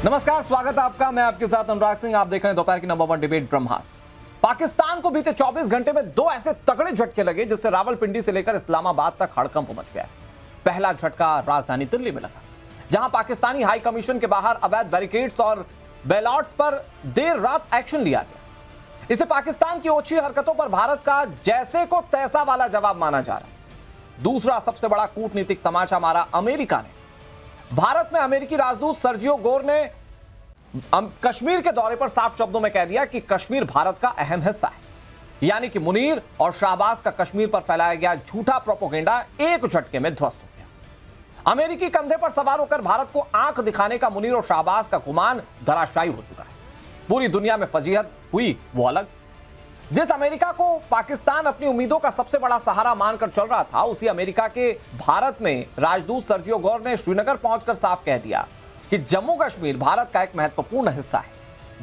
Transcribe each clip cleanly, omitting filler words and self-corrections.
नमस्कार, स्वागत है आपका। मैं आपके साथ अनुराग सिंह। आप देख रहे हैं दोपहर की नंबर 1 डिबेट ब्रह्मास्त्र। पाकिस्तान को बीते 24 घंटे में दो ऐसे तगड़े झटके लगे जिससे रावलपिंडी से लेकर इस्लामाबाद तक हड़कंप मच गया। पहला झटका राजधानी दिल्ली में लगा, जहां पाकिस्तानी हाई कमीशन के बाहर अवैध बैरिकेड्स और बेलआउट्स पर देर रात एक्शन लिया गया। इसे पाकिस्तान की ओछी हरकतों पर भारत का जैसे को तैसा वाला जवाब माना जा रहा। दूसरा सबसे बड़ा कूटनीतिक तमाचा मारा अमेरिका ने। भारत में अमेरिकी राजदूत सर्जियो गोर ने कश्मीर के दौरे पर साफ शब्दों में कह दिया कि कश्मीर भारत का अहम हिस्सा है, यानी कि मुनीर और शाहबाज का कश्मीर पर फैलाया गया झूठा प्रोपोगेंडा एक झटके में ध्वस्त हो गया। अमेरिकी कंधे पर सवार होकर भारत को आंख दिखाने का मुनीर और शाहबाज का गुमान धराशायी हो चुका है। पूरी दुनिया में फजीहत हुई वो अलग। जिस अमेरिका को पाकिस्तान अपनी उम्मीदों का सबसे बड़ा सहारा मानकर चल रहा था, उसी अमेरिका के भारत में राजदूत सर्जियो गोर ने श्रीनगर पहुंचकर साफ कह दिया कि जम्मू कश्मीर भारत का एक महत्वपूर्ण हिस्सा है।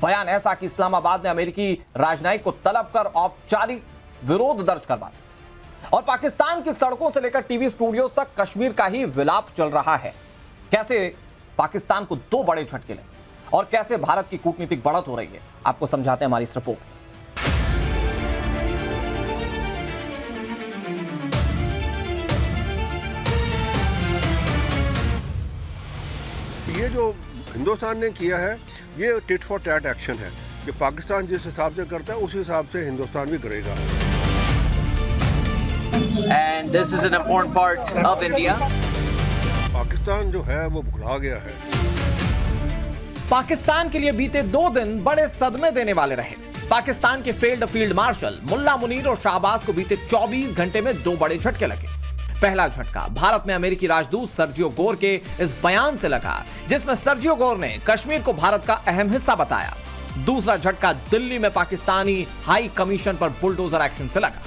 बयान ऐसा कि इस्लामाबाद ने अमेरिकी राजनयिक को तलब कर औपचारिक विरोध दर्ज करवा दिया। और पाकिस्तान की सड़कों से लेकर टीवी स्टूडियोज तक कश्मीर का ही विलाप चल रहा है। कैसे पाकिस्तान को दो बड़े झटके लगे और कैसे भारत की कूटनीतिक बढ़त हो रही है, आपको समझाते हैं हमारी इस रिपोर्ट। ये जो हिंदुस्तान ने किया है ये टिट फॉर टैट एक्शन है कि पाकिस्तान जिस हिसाब से करता है उस हिसाब से हिंदुस्तान भी करेगा। And this is an important part of India. Pakistan जो है वो भुला गया है। पाकिस्तान के लिए बीते 2 दिन बड़े सदमे देने वाले रहे। पाकिस्तान के फील्ड मार्शल मुल्ला मुनीर और शाहबाज को बीते 24 घंटे में दो बड़े झटके लगे। पहला झटका भारत में अमेरिकी राजदूत सर्जियो गोर के इस बयान से लगा, जिसमें सर्जियो गोर ने कश्मीर को भारत का अहम हिस्सा बताया। दूसरा झटका दिल्ली में पाकिस्तानी हाई कमीशन पर बुलडोजर एक्शन से लगा।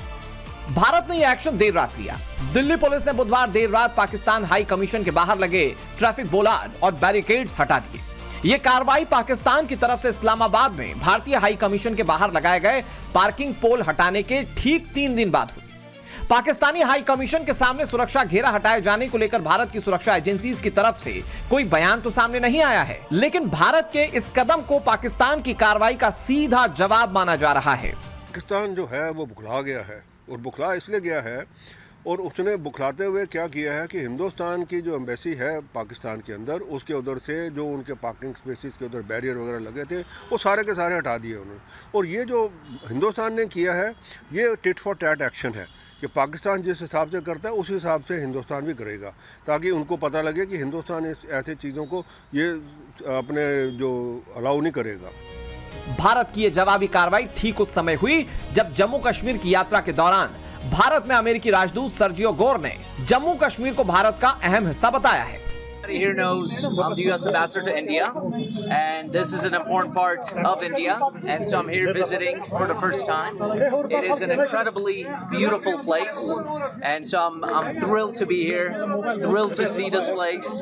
भारत ने यह एक्शन देर रात लिया। दिल्ली पुलिस ने बुधवार देर रात पाकिस्तान हाई कमीशन के बाहर लगे ट्रैफिक बोलार्ड और बैरिकेड्स हटा दिए। यह कार्रवाई पाकिस्तान की तरफ से इस्लामाबाद में भारतीय हाई कमीशन के बाहर लगाए गए पार्किंग पोल हटाने के ठीक 3 दिन बाद हुई। पाकिस्तानी हाई कमीशन के सामने सुरक्षा घेरा हटाए जाने को लेकर भारत की सुरक्षा एजेंसीज की तरफ से कोई बयान तो सामने नहीं आया है, लेकिन भारत के इस कदम को पाकिस्तान की कार्रवाई का सीधा जवाब माना जा रहा है। पाकिस्तान जो है वो भुला गया है और भुखला इसलिए गया है, और उसने बुखलाते हुए क्या किया है कि हिंदुस्तान की जो एम्बेसी है पाकिस्तान के अंदर, उसके उधर से जो उनके पार्किंग स्पेसिस के उधर बैरियर वगैरह लगे थे वो सारे के सारे हटा दिए उन्होंने। और ये जो हिंदुस्तान ने किया है ये टिट फॉर टैट एक्शन है कि पाकिस्तान जिस हिसाब से करता है उस हिसाब से हिंदुस्तान भी करेगा, ताकि उनको पता लगे कि हिंदुस्तान ऐसे चीज़ों को ये अपने जो अलाउ नहीं करेगा। भारत की यह जवाबी कार्रवाई ठीक उस समय हुई जब जम्मू कश्मीर की यात्रा के दौरान भारत में अमेरिकी राजदूत सर्जियो गोर ने जम्मू कश्मीर को भारत का अहम हिस्सा बताया है। Here knows I'm the U.S. ambassador to India, and this is an important part of India, and so I'm here visiting for the first time. It is an incredibly beautiful place, and so I'm thrilled to be here, thrilled to see this place.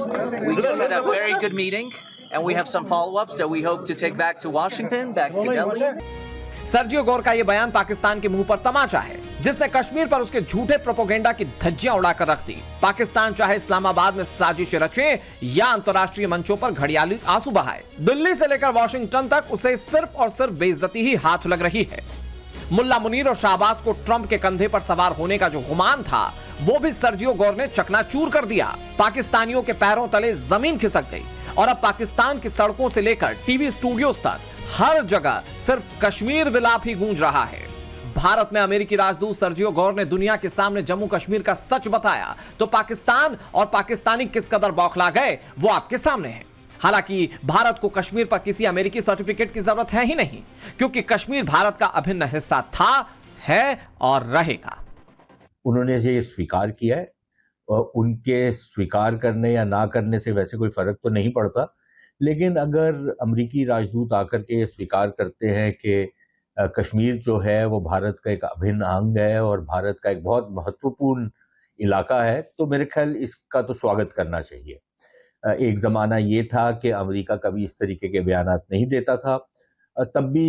We just had a very good meeting, and we have some follow-ups that we hope to take back to Washington, back to Delhi. Sergio Gor का यह बयान पाकिस्तान के मुंह पर तमाचा है, जिसने कश्मीर पर उसके झूठे प्रोपोगेंडा की धज्जियां उड़ाकर रख दी। पाकिस्तान चाहे इस्लामाबाद में साजिशें रचे या अंतर्राष्ट्रीय मंचों पर घड़ियाली आंसू बहाए, दिल्ली से लेकर वॉशिंगटन तक उसे सिर्फ और सिर्फ बेइज्जती ही हाथ लग रही है। मुल्ला मुनीर और शाहबाज को ट्रंप के कंधे पर सवार होने का जो गुमान था, वो भी सर्जियो गोर ने चकनाचूर कर दिया। पाकिस्तानियों के पैरों तले जमीन खिसक गई और अब पाकिस्तान की सड़कों से लेकर टीवी स्टूडियोज तक हर जगह सिर्फ कश्मीर विलाप ही गूंज रहा है। भारत में अमेरिकी राजदूत सर्जियो गोर ने दुनिया के सामने जम्मू कश्मीर का सच बताया, तो पाकिस्तान और पाकिस्तानी किस कदर बौखला गए वो आपके सामने है। हालांकि भारत को कश्मीर पर किसी अमेरिकी सर्टिफिकेट की जरूरत है ही नहीं, क्योंकि कश्मीर भारत का अभिन्न हिस्सा था, है और रहेगा। उन्होंने ये स्वीकार किया है और उनके स्वीकार करने या ना करने से वैसे कोई फर्क तो नहीं पड़ता, लेकिन अगर अमेरिकी राजदूत आकर के स्वीकार करते हैं कि कश्मीर जो है वो भारत का एक अभिन्न अंग है और भारत का एक बहुत महत्वपूर्ण इलाका है, तो मेरे ख्याल इसका तो स्वागत करना चाहिए। एक ज़माना ये था कि अमेरिका कभी इस तरीके के बयानात नहीं देता था, तब भी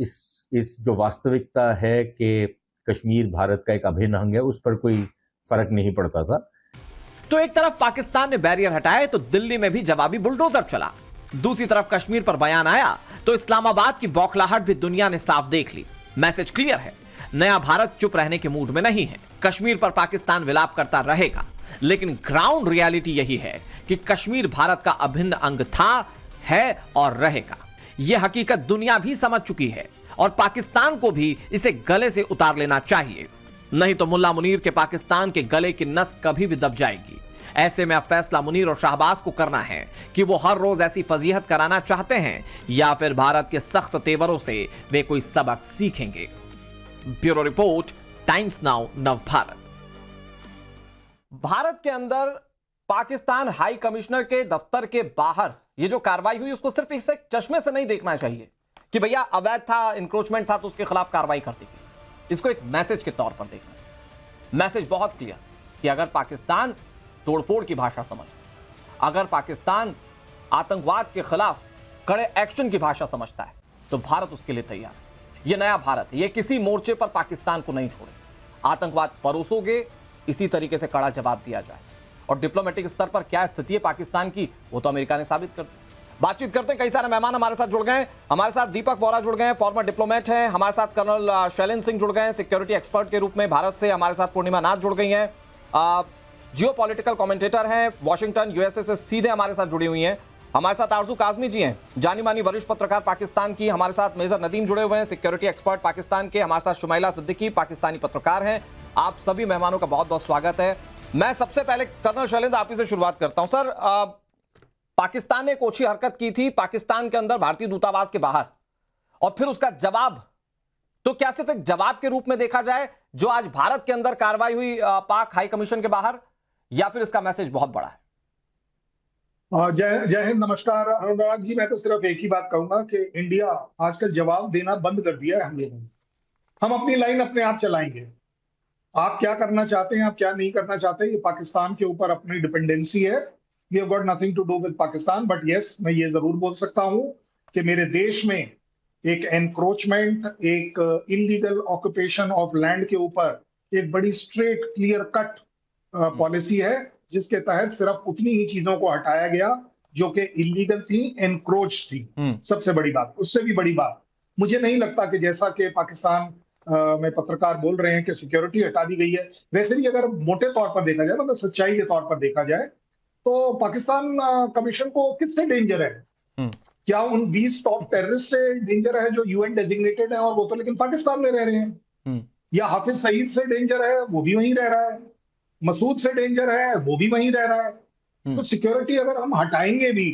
इस जो वास्तविकता है कि कश्मीर भारत का एक अभिन्न अंग है, उस पर कोई फर्क नहीं पड़ता था। तो एक तरफ पाकिस्तान ने बैरियर हटाए तो दिल्ली में भी जवाबी बुलडोजर चला। दूसरी तरफ कश्मीर पर बयान आया तो इस्लामाबाद की बौखलाहट भी दुनिया ने साफ देख ली। मैसेज क्लियर है, नया भारत चुप रहने के मूड में नहीं है। कश्मीर पर पाकिस्तान विलाप करता रहेगा, लेकिन ग्राउंड रियलिटी यही है कि कश्मीर भारत का अभिन्न अंग था, है और रहेगा। यह हकीकत दुनिया भी समझ चुकी है और पाकिस्तान को भी इसे गले से उतार लेना चाहिए, नहीं तो मुल्ला मुनीर के पाकिस्तान के गले की नस कभी भी दब जाएगी। ऐसे में अब फैसला मुनीर और शाहबाज को करना है कि वो हर रोज ऐसी फजीहत कराना चाहते हैं या फिर भारत के सख्त तेवरों से वे कोई सबक सीखेंगे। ब्यूरो रिपोर्ट, टाइम्स नाउ, नव भारत। भारत के अंदर पाकिस्तान हाई कमिश्नर के दफ्तर के बाहर ये जो कार्रवाई हुई उसको सिर्फ इस चश्मे से नहीं देखना चाहिए कि भैया अवैध था, इंक्रोचमेंट था तो उसके खिलाफ कार्रवाई कर दी गई। इसको एक मैसेज के तौर पर देखना है। मैसेज बहुत क्लियर कि अगर पाकिस्तान तोड़फोड़ की भाषा समझता, अगर पाकिस्तान आतंकवाद के खिलाफ कड़े एक्शन की भाषा समझता है तो भारत उसके लिए तैयार है। यह नया भारत है, यह किसी मोर्चे पर पाकिस्तान को नहीं छोड़े। आतंकवाद परोसोगे, इसी तरीके से कड़ा जवाब दिया जाए। और डिप्लोमेटिक स्तर पर क्या स्थिति है पाकिस्तान की, वो तो अमेरिका ने साबित कर दी। बातचीत करते हैं, कई सारे मेहमान हमारे साथ जुड़ गए। हमारे साथ दीपक वोरा जुड़ गए, फॉर्मर डिप्लोमेट हैं। हमारे साथ कर्नल शैलेंद्र सिंह जुड़ गए, सिक्योरिटी एक्सपर्ट के रूप में भारत से। हमारे साथ पूर्णिमा नाथ जुड़ गई हैं, जियो पॉलिटिकल कमेंटेटर हैं, वॉशिंगटन यूएसए से सीधे हमारे साथ जुड़ी हुई हैं। हमारे साथ आरजू काजमी जी हैं, जानी मानी वरिष्ठ पत्रकार पाकिस्तान की। हमारे साथ मेजर नदीम जुड़े हुए हैं, सिक्योरिटी एक्सपर्ट पाकिस्तान के। हमारे साथ शुमैला सिद्दीकी, पाकिस्तानी पत्रकार हैं। आप सभी मेहमानों का बहुत बहुत स्वागत है। मैं सबसे पहले कर्नल शैलेंद्र आप ही से शुरुआत करता हूं। सर, पाकिस्तान ने एक ओछी हरकत की थी पाकिस्तान के अंदर भारतीय दूतावास के बाहर, और फिर उसका जवाब तो क्या सिर्फ एक जवाब के रूप में देखा जाए जो आज भारत के अंदर कार्रवाई हुई पाक हाई कमीशन के बाहर, या फिर इसका मैसेज बहुत बड़ा है? जय हिंद, नमस्कार अनुराग जी। मैं तो सिर्फ एक ही बात कहूंगा कि इंडिया आजकल जवाब देना बंद कर दिया है हम लोगों ने। हम अपनी लाइन अपने आप चलाएंगे। आप क्या करना चाहते हैं, आप क्या नहीं करना चाहते, ये पाकिस्तान के ऊपर अपनी डिपेंडेंसी है। We have got nothing to do with Pakistan, but yes, मैं ये जरूर बोल सकता हूं कि मेरे देश में एक एनक्रोचमेंट, एक इलीगल ऑक्यूपेशन ऑफ लैंड के ऊपर एक बड़ी स्ट्रेट क्लियर कट पॉलिसी है, जिसके तहत सिर्फ उतनी ही चीजों को हटाया गया जो कि इलीगल थी, एनक्रोच थी। सबसे बड़ी बात, उससे भी बड़ी बात, मुझे नहीं लगता कि जैसा कि पाकिस्तान में पत्रकार बोल रहे हैं कि सिक्योरिटी हटा दी गई है, वैसे भी अगर मोटे तौर पर देखा जाए, मतलब सच्चाई के तौर पर देखा जाए, तो पाकिस्तान कमीशन को किससे डेंजर है? क्या उन 20 टॉप टेररिस्ट से डेंजर है जो यूएन डेजिग्नेटेड है, और वो तो लेकिन पाकिस्तान में रह रहे हैं? या हाफिज सईद से डेंजर है, वो भी वहीं रह रहा है? मसूद से डेंजर है, वो भी वहीं रह रहा है? तो सिक्योरिटी अगर हम हटाएंगे भी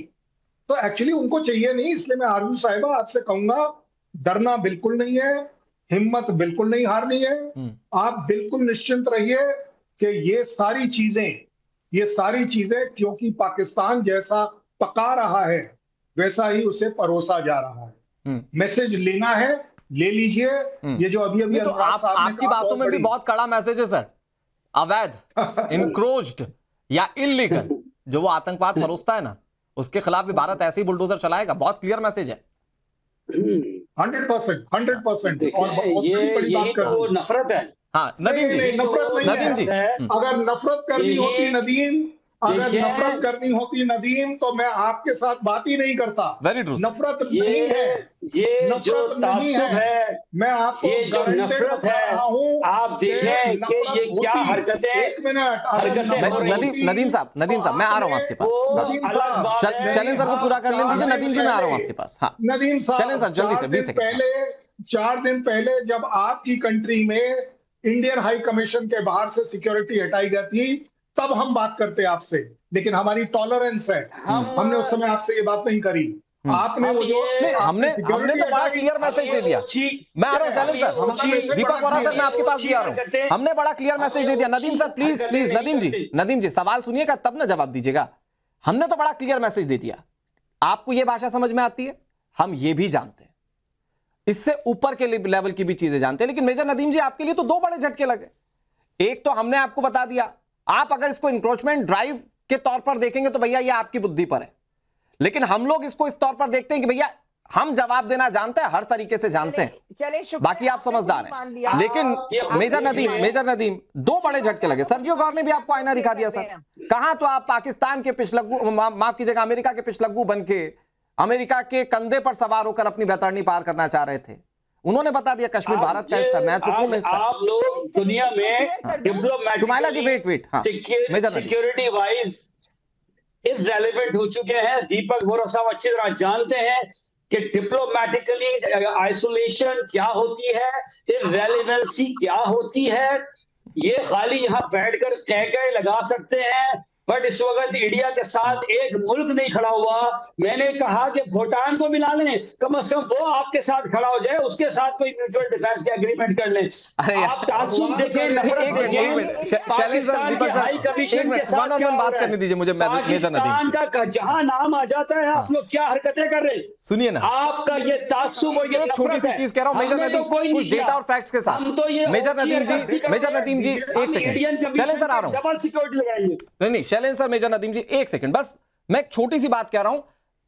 तो एक्चुअली उनको चाहिए नहीं। इसलिए मैं आरजू साहिबा आपसे कहूंगा, डरना बिल्कुल नहीं है, हिम्मत बिल्कुल नहीं हारनी है। आप बिल्कुल निश्चिंत रहिए कि ये सारी चीजें क्योंकि पाकिस्तान जैसा पका रहा है वैसा ही उसे परोसा जा रहा है। मैसेज लेना है, ले लीजिए। ये जो अभी तो आपकी बातों में भी बहुत कड़ा मैसेज है सर। अवैध, इंक्रोच्ड या इल्लीगल जो वो आतंकवाद परोसता है ना, उसके खिलाफ भी भारत ऐसे ही बुलडोजर चलाएगा। बहुत क्लियर मैसेज है। 100%। और ये तो नफरत है। हाँ नदीम जी, नदीम जी, अगर नफरत करनी होती नदीम, तो मैं आपके साथ बात ही नहीं करता। Very true. नफरत नहीं है, ये जो तासुब है, मैं आपको ये जो नफरत है, आप देखें कि ये क्या हरकतें। एक मिनट नदीम साहब, मैं आ रहा हूँ आपके पास। शैलेंद्र सर को पूरा कर लेने दीजिए। नदीम जी, मैं आ रहा हूँ आपके पास। हाँ नदीम साहब, शैलेंद्र सर जल्दी से 20 सेकंड। 4 दिन पहले जब आपकी कंट्री में इंडियन हाई कमीशन के बाहर से सिक्योरिटी हटाई गई थी, तब हम बात करते आपसे, लेकिन हमारी टॉलरेंस है। हमने उस समय आपसे ये बात नहीं करी। आपने वो जो हमने तो बड़ा क्लियर मैसेज दे दिया। मैं आ रहा हूँ शैलेंद्र सर, दीपक वोरा सर, मैं आपके पास भी आ रहा हूँ। हमने बड़ा क्लियर मैसेज दे दिया। नदीम सर प्लीज, नदीम जी सवाल सुनिएगा तब ना जवाब दीजिएगा। हमने तो बड़ा क्लियर मैसेज दे दिया। आपको ये भाषा समझ में आती है, हम ये भी जानते हैं, इससे ऊपर के लेवल की भी चीजें जानते हैं। लेकिन मेजर नदीम जी, आपके लिए तो 2 बड़े झटके लगे। एक तो हमने आपको बता दिया, आप अगर इसको इंक्रोचमेंट ड्राइव के तौर पर देखेंगे तो भैया ये आपकी बुद्धि पर है, लेकिन हम लोग इसको इस तौर पर देखते हैं कि भैया हम जवाब देना जानते हैं, हर तरीके से जानते हैं, बाकी आप समझदार हैं। लेकिन मेजर नदीम 2 बड़े झटके लगे। सर्जियो गौर ने भी आपको आईना दिखा दिया सर। कहां तो आप पाकिस्तान के पिछलग्गू, माफ कीजिएगा, अमेरिका के पिछलग्गू बन के अमेरिका के कंधे पर सवार होकर अपनी बैतरणी पार करना चाह रहे थे। उन्होंने बता दिया कश्मीर भारत का हिस्सा, महत्वपूर्ण हिस्सा। आप लोग दुनिया में डिप्लोमेटिक शुमाइला जी वेट हाँ सिक्योरिटी वाइज इररिलेवेंट हो चुके हैं। दीपक बोरा साहब अच्छी तरह जानते हैं कि डिप्लोमेटिकली आइसोलेशन क्या होती है, इररिलेवेंसी क्या होती है। ये खाली यहाँ बैठकर कह लगा सकते हैं, बट इस वक्त इंडिया के साथ एक मुल्क नहीं खड़ा हुआ। मैंने कहा कि भूटान को मिला लें, कम से कम वो आपके साथ खड़ा हो जाए, उसके साथ कोई म्यूचुअल डिफेंस के एग्रीमेंट कर लें। आप तासुब देखें, नफरत देखें। पाकिस्तान के हाई कमीशन के साथ क्या बात करने दीजिए मुझे। पाकिस्तान का जहां नाम आ जाता है आप लोग क्या हरकतें कर रहे हैं। सुनिए ना, आपका ये तासुब और ये छोटी सी चीज कह रहा हूं मेजर नदीम, कुछ डेटा और फैक्ट्स के साथ। मेजर नदीम जी एक सेकंड, चलें सर आ रहा हूं। डबल सिक्योरिटी लगाएंगे। नहीं शैलेंद्र सर, मेजर नदीम जी एक सेकंड बस, मैं एक छोटी सी बात कह रहा हूं।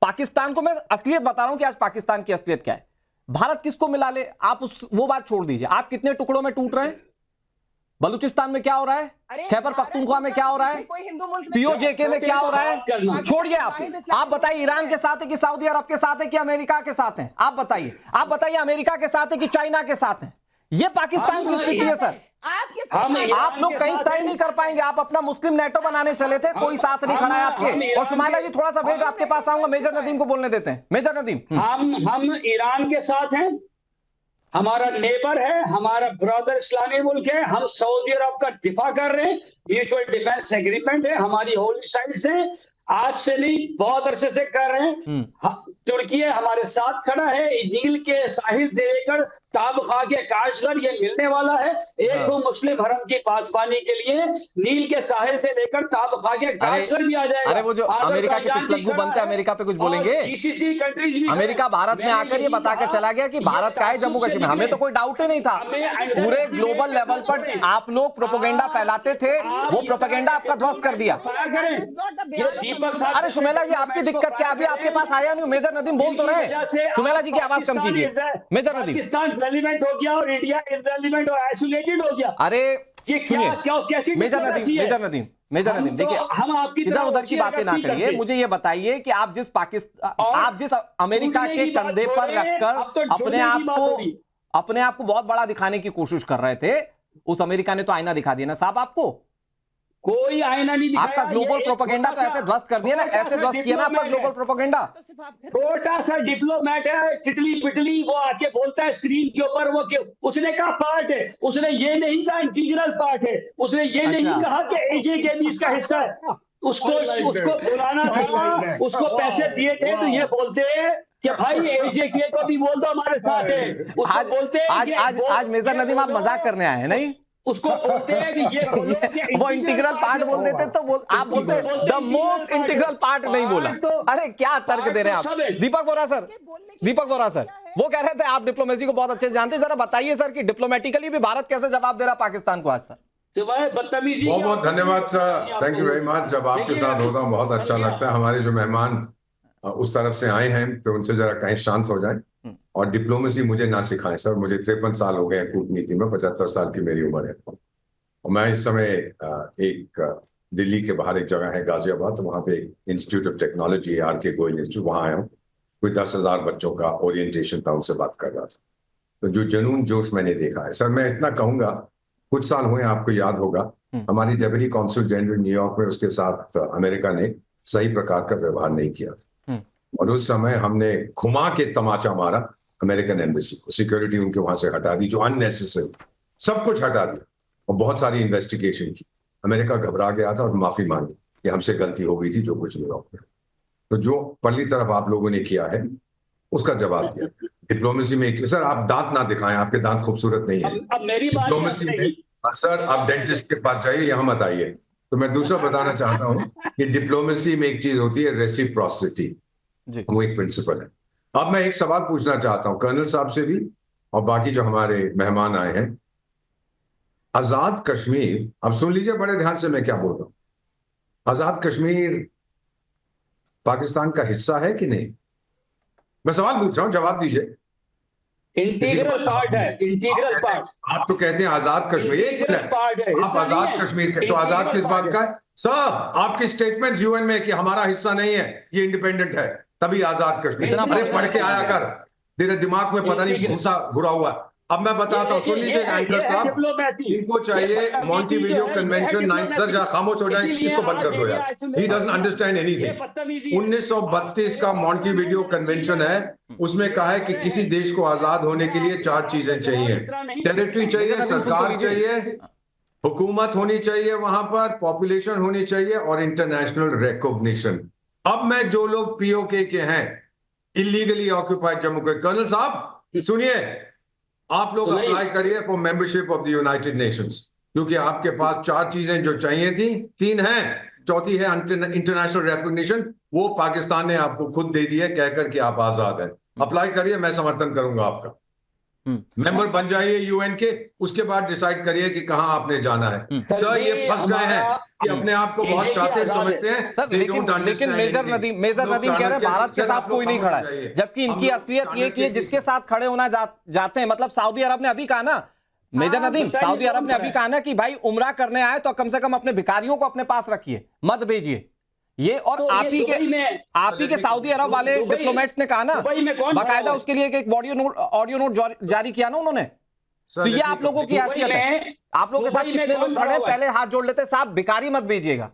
पाकिस्तान को मैं असलियत बता रहा हूं कि आज पाकिस्तान की असलियत क्या है। भारत किसको मिला ले, आप वो बात छोड़ दीजिए। आप कितने टुकड़ों में टूट रहे हैं? बलूचिस्तान में क्या हो रहा है, खैबर पख्तूनख्वा में क्या हो रहा है, पीओजेके में क्या हो रहा है, छोड़िए आप बताइए ईरान के साथ है कि सऊदी अरब के साथ है कि अमेरिका के साथ है? आप बताइए अमेरिका के साथ है कि चाइना के साथ है? ये पाकिस्तान की स्थिति है सर। आप लोग कहीं तय नहीं कर पाएंगे। आप अपना मुस्लिम नेटो बनाने चले थे, कोई साथ नहीं खड़ा है आपके। और शुमाइला जी थोड़ा सा वेट, आपके पास आऊंगा, मेजर नदीम को बोलने देते हैं। मेजर नदीम, हम ईरान के साथ हैं, हमारा नेबर है, हमारा ब्रदर इस्लामी मुल्क है। हम सऊदी अरब का दिफा कर रहे हैं, म्यूचुअल डिफेंस एग्रीमेंट है, हमारी होली साइड्स है। आज से नहीं, बहुत अरसे से कर रहे हैं। तुर्की हमारे साथ खड़ा है, नील के साहिल से लेकर ताबखा के काशगर ये मिलने वाला है। एक तो मुस्लिम हरम की पासबानी के लिए नील के साहिल से लेकर ताबखा के काशगर भी आ जाएगा। अरे वो जो अमेरिका के पिछलग्गू बनते हैं, अमेरिका पे कुछ बोलेंगे? जीसीसी कंट्रीज भी, अमेरिका भारत में आकर ये बताकर चला गया कि भारत का है जम्मू कश्मीर। हमें तो कोई डाउट ही नहीं था। पूरे ग्लोबल लेवल पर आप लोग प्रोपेगेंडा फैलाते थे, वो प्रोपेगेंडा आपका ध्वस्त कर दिया। अरे शुमेला जी आपकी दिक्कत क्या, अभी आपके पास आया नहीं? मेजर नदीम बोल तो रहे। शुमेला जी की आवाज कम कीजिए। मेजर नदीम, पाकिस्तान रेलिवेंट हो गया और इंडिया इररिलेवेंट और आइसोलेटेड हो गया। अरे ये क्या कैसी मेजर नदीम देखिए, हम आपकी इधर उधर की बातें ना करिए। मुझे ये बताइए कि आप जिस अमेरिका के कंधे पर रखकर अपने आप को बहुत बड़ा दिखाने की कोशिश कर रहे थे, उस अमेरिका ने तो आईना दिखा दिया ना साहब आपको। कोई आईना नहीं दिखाया। आपका ग्लोबल प्रोपेगेंडा तो ऐसे ध्वस्त कर दिया ना, ऐसे ध्वस्त किया ना आपका ग्लोबल प्रोपेगेंडा। छोटा सा डिप्लोमेट है, टिटली पिटली, वो आके बोलता है स्क्रीन के ऊपर, वो क्यों? उसने कहा पार्ट है, उसने ये नहीं कहा इंटीग्रल पार्ट है, उसने ये नहीं कहा कि एजे के भी इसका हिस्सा है। उसको बुलाना था, उसको पैसे दिए थे, तो ये बोलते हैं कि भाई एजे को भी बोल दो हमारे साथ है। उसको बोलते हैं आज मेजर नदीम आप मजाक करने आए हैं नहीं? उसको बोलते हैं कि ये वो इंटीग्रल पार्ट बोल देते तो आप बोलते द मोस्ट इंटीग्रल पार्ट नहीं बोला। अरे क्या तर्क दे रहे हैं आप? दीपक बोरा सर वो कह रहे थे आप डिप्लोमेसी को बहुत अच्छे से जानते हैं, जरा बताइए सर कि डिप्लोमेटिकली भी भारत कैसे जवाब दे रहा पाकिस्तान को आज सर? बदतमीजी। बहुत बहुत धन्यवाद sir, thank you very much. जब आपके साथ होता हूँ बहुत अच्छा लगता है। हमारे जो मेहमान उस तरफ से आए हैं तो उनसे जरा कहीं शांत हो जाए और डिप्लोमेसी मुझे ना सिखाएं सर। मुझे 53 साल हो गए हैं कूटनीति में, 75 साल की मेरी उम्र है और मैं इस समय एक दिल्ली के बाहर एक जगह है गाजियाबाद, तो वहाँ पे institute of technology R K. Goyal institute, वहाँ आया हूँ। कोई 10,000 बच्चों का ओरिएंटेशन था, उनसे बात कर रहा था। तो जो जुनून जोश मैंने देखा है सर, मैं इतना कहूंगा, कुछ साल हुए आपको याद होगा हमारी डेप्यूटी कॉन्सुल जनरल न्यूयॉर्क में, उसके साथ अमेरिका ने सही प्रकार का व्यवहार नहीं किया था और उस समय हमने घुमा के तमाचा मारा अमेरिकन एम्बेसी को। सिक्योरिटी उनके वहां से हटा दी, जो अननेसेसरी, सब कुछ हटा दिया और बहुत सारी इन्वेस्टिगेशन की। अमेरिका घबरा गया था और माफी मांगी कि हमसे गलती हो गई थी, जो कुछ न्यूयॉर्क में। तो जो पल्ली तरफ आप लोगों ने किया है उसका जवाब दिया। डिप्लोमेसी में सर आप दांत ना दिखाएं, आपके दांत खूबसूरत नहीं है। अब मेरी बात डिप्लोमेसी में सर आप डेंटिस्ट के पास जाइए, यहाँ मत आइए। तो मैं दूसरा बताना चाहता हूँ कि डिप्लोमेसी में एक चीज होती है रेसिप्रोसिटी, वो एक प्रिंसिपल है। अब मैं एक सवाल पूछना चाहता हूं कर्नल साहब से भी और बाकी जो हमारे मेहमान आए हैं। आजाद कश्मीर, अब सुन लीजिए बड़े ध्यान से मैं क्या बोल रहा हूं। आजाद कश्मीर पाकिस्तान का हिस्सा है कि नहीं? मैं सवाल पूछ रहा हूं, जवाब दीजिए। इंटीग्रल पार्ट है, इंटीग्रल पार्ट। आप तो कहते हैं आजाद कश्मीर, एक मिनट, आप आजाद कश्मीर के, तो आजाद किस बात का है? सर आपकी स्टेटमेंट यूएन में कि हमारा हिस्सा नहीं है, ये इंडिपेंडेंट है, तभी आजाद कश्मीर। अरे पढ़ के आया कर, तेरे दिमाग में पता नहीं घुसा घुरा हुआ। अब मैं बताता हूँ, सुन लीजिए एंकर साहब, इनको चाहिए मॉन्टेविडियो कन्वेंशन 9। सर जरा खामोश हो जाए, इसको बंद कर दो यार, ही डजंट अंडरस्टैंड एनीथिंग। 1932 का मॉन्टेविडियो कन्वेंशन है, उसमें कहा है कि किसी देश को आजाद होने के लिए 4 चीजें चाहिए। टेरिटरी चाहिए, सरकार चाहिए, हुकूमत होनी चाहिए वहां पर, पॉपुलेशन होनी चाहिए और इंटरनेशनल रिकॉग्निशन। अब मैं जो लोग पीओके के हैं, इलीगली ऑक्यूपाइड जम्मू के, कर्नल साहब सुनिए, आप लोग अप्लाई करिए for membership of the United Nations, क्योंकि आपके पास 4 चीजें जो चाहिए थी, 3 हैं, चौथी है इंटरनेशनल रिकॉग्निशन, वो पाकिस्तान ने आपको खुद दे दी है कहकर के आप आजाद हैं। अप्लाई करिए, मैं समर्थन करूंगा आपका। मेंबर बन जाइए यूएन के, उसके बाद डिसाइड करिए कि कहां आपने जाना है। सर ये फंस गए हैं कि अपने आप को बहुत शातिर समझते हैं। सर लेकिन मेजर नदीम कह रहे हैं भारत के साथ कोई नहीं खड़ा है, जबकि इनकी असलियत ये कि जिसके साथ खड़े होना जाते हैं, मतलब सऊदी अरब ने अभी कहा ना, मेजर नदीम, सऊदी अरब ने अभी कहा ना कि भाई उम्रा करने आए तो कम से कम अपने भिखारियों को अपने पास रखिए, मत भेजिए ये। और तो आप ही के सऊदी अरब वाले डिप्लोमेट ने कहा ना, बाकायदा उसके लिए एक ऑडियो नोट जारी किया ना उन्होंने। तो ये आप लोगों की हैसियत है, आप लोगों के साथ कितने लोग खड़े, पहले हाथ जोड़ लेते, साहब भिखारी मत भेजिएगा।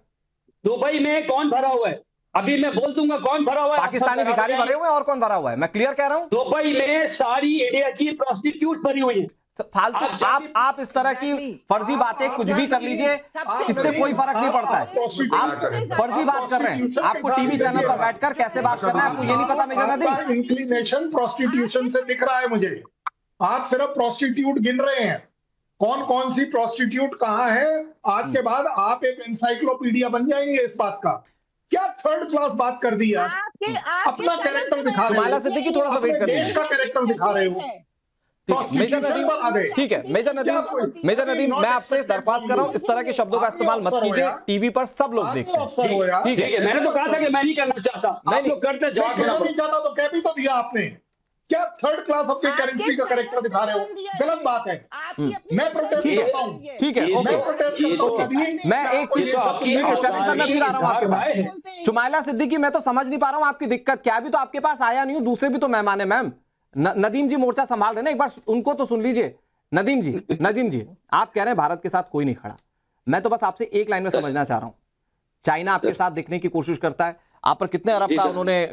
दुबई में कौन भरा हुआ है, अभी मैं बोल दूंगा कौन भरा हुआ है। पाकिस्तानी भिखारी भरे हुए हैं, और कौन भरा हुआ है, मैं क्लियर कह रहा हूं। दुबई में सारी इंडिया की प्रोस्टिट्यूट भरी हुई है। फालतू आप इस तरह की फर्जी बातें कुछ भी कर लीजिए, इससे कोई फर्क नहीं पड़ता है। आप फर्जी बात कर रहे हैं, आपको टीवी चैनल पर बैठकर कैसे बात करना है आपको ये नहीं पता। मेजर नदीम, इंक्लिनेशन प्रोस्टिट्यूशन से दिख रहा है मुझे। आप सिर्फ प्रोस्टिट्यूट गिन रहे हैं, कौन कौन सी प्रोस्टिट्यूट कहां है। आज के बाद आप एक एनसाइक्लोपीडिया बन जाएंगे इस बात का। क्या थर्ड क्लास बात कर दी यार, अपना कैरेक्टर दिखा रहे हो, सुमाइला सिद्दीकी थोड़ा सा वेट कर देश का कैरेक्टर दिखा रहे हो। मेजर नदीम, ठीक है मेजर नदीम, मैं आपसे दरख्वास्त कर रहा हूं, इस तरह के शब्दों का इस्तेमाल मत कीजिए, टीवी पर सब लोग देखते हैं। ठीक है, मैंने तो कहा था कि मैं नहीं करना चाहता, आप लोग करते, जवाब देना नहीं चाहता तो कह भी तो दिया आपने। क्या थर्ड क्लास अपने कैरेक्टर का कैरेक्टर दिखा रहे हो, गलत बात है। मैं प्रोटेस्ट करता हूं। ठीक है, ओके, मैं एक चीज, ठीक है शैलेंद्र सर, मैं फिर आ रहा हूं आपके पास। सुमाइला सिद्दीकी, मैं तो समझ नहीं पा रहा हूं आपकी दिक्कत क्या है। अभी तो आपके पास आया नहीं हूं, दूसरे भी तो मेहमान है। मैम नदीम जी मोर्चा संभाल रहे ना, एक बार उनको तो सुन लीजिए। नदीम जी आप कह रहे हैं भारत के साथ कोई नहीं खड़ा, मैं तो बस आपसे एक लाइन में समझना चाह रहा हूं। चाइना आपके साथ दिखने की कोशिश करता है, आप पर कितने अरब का उन्होंने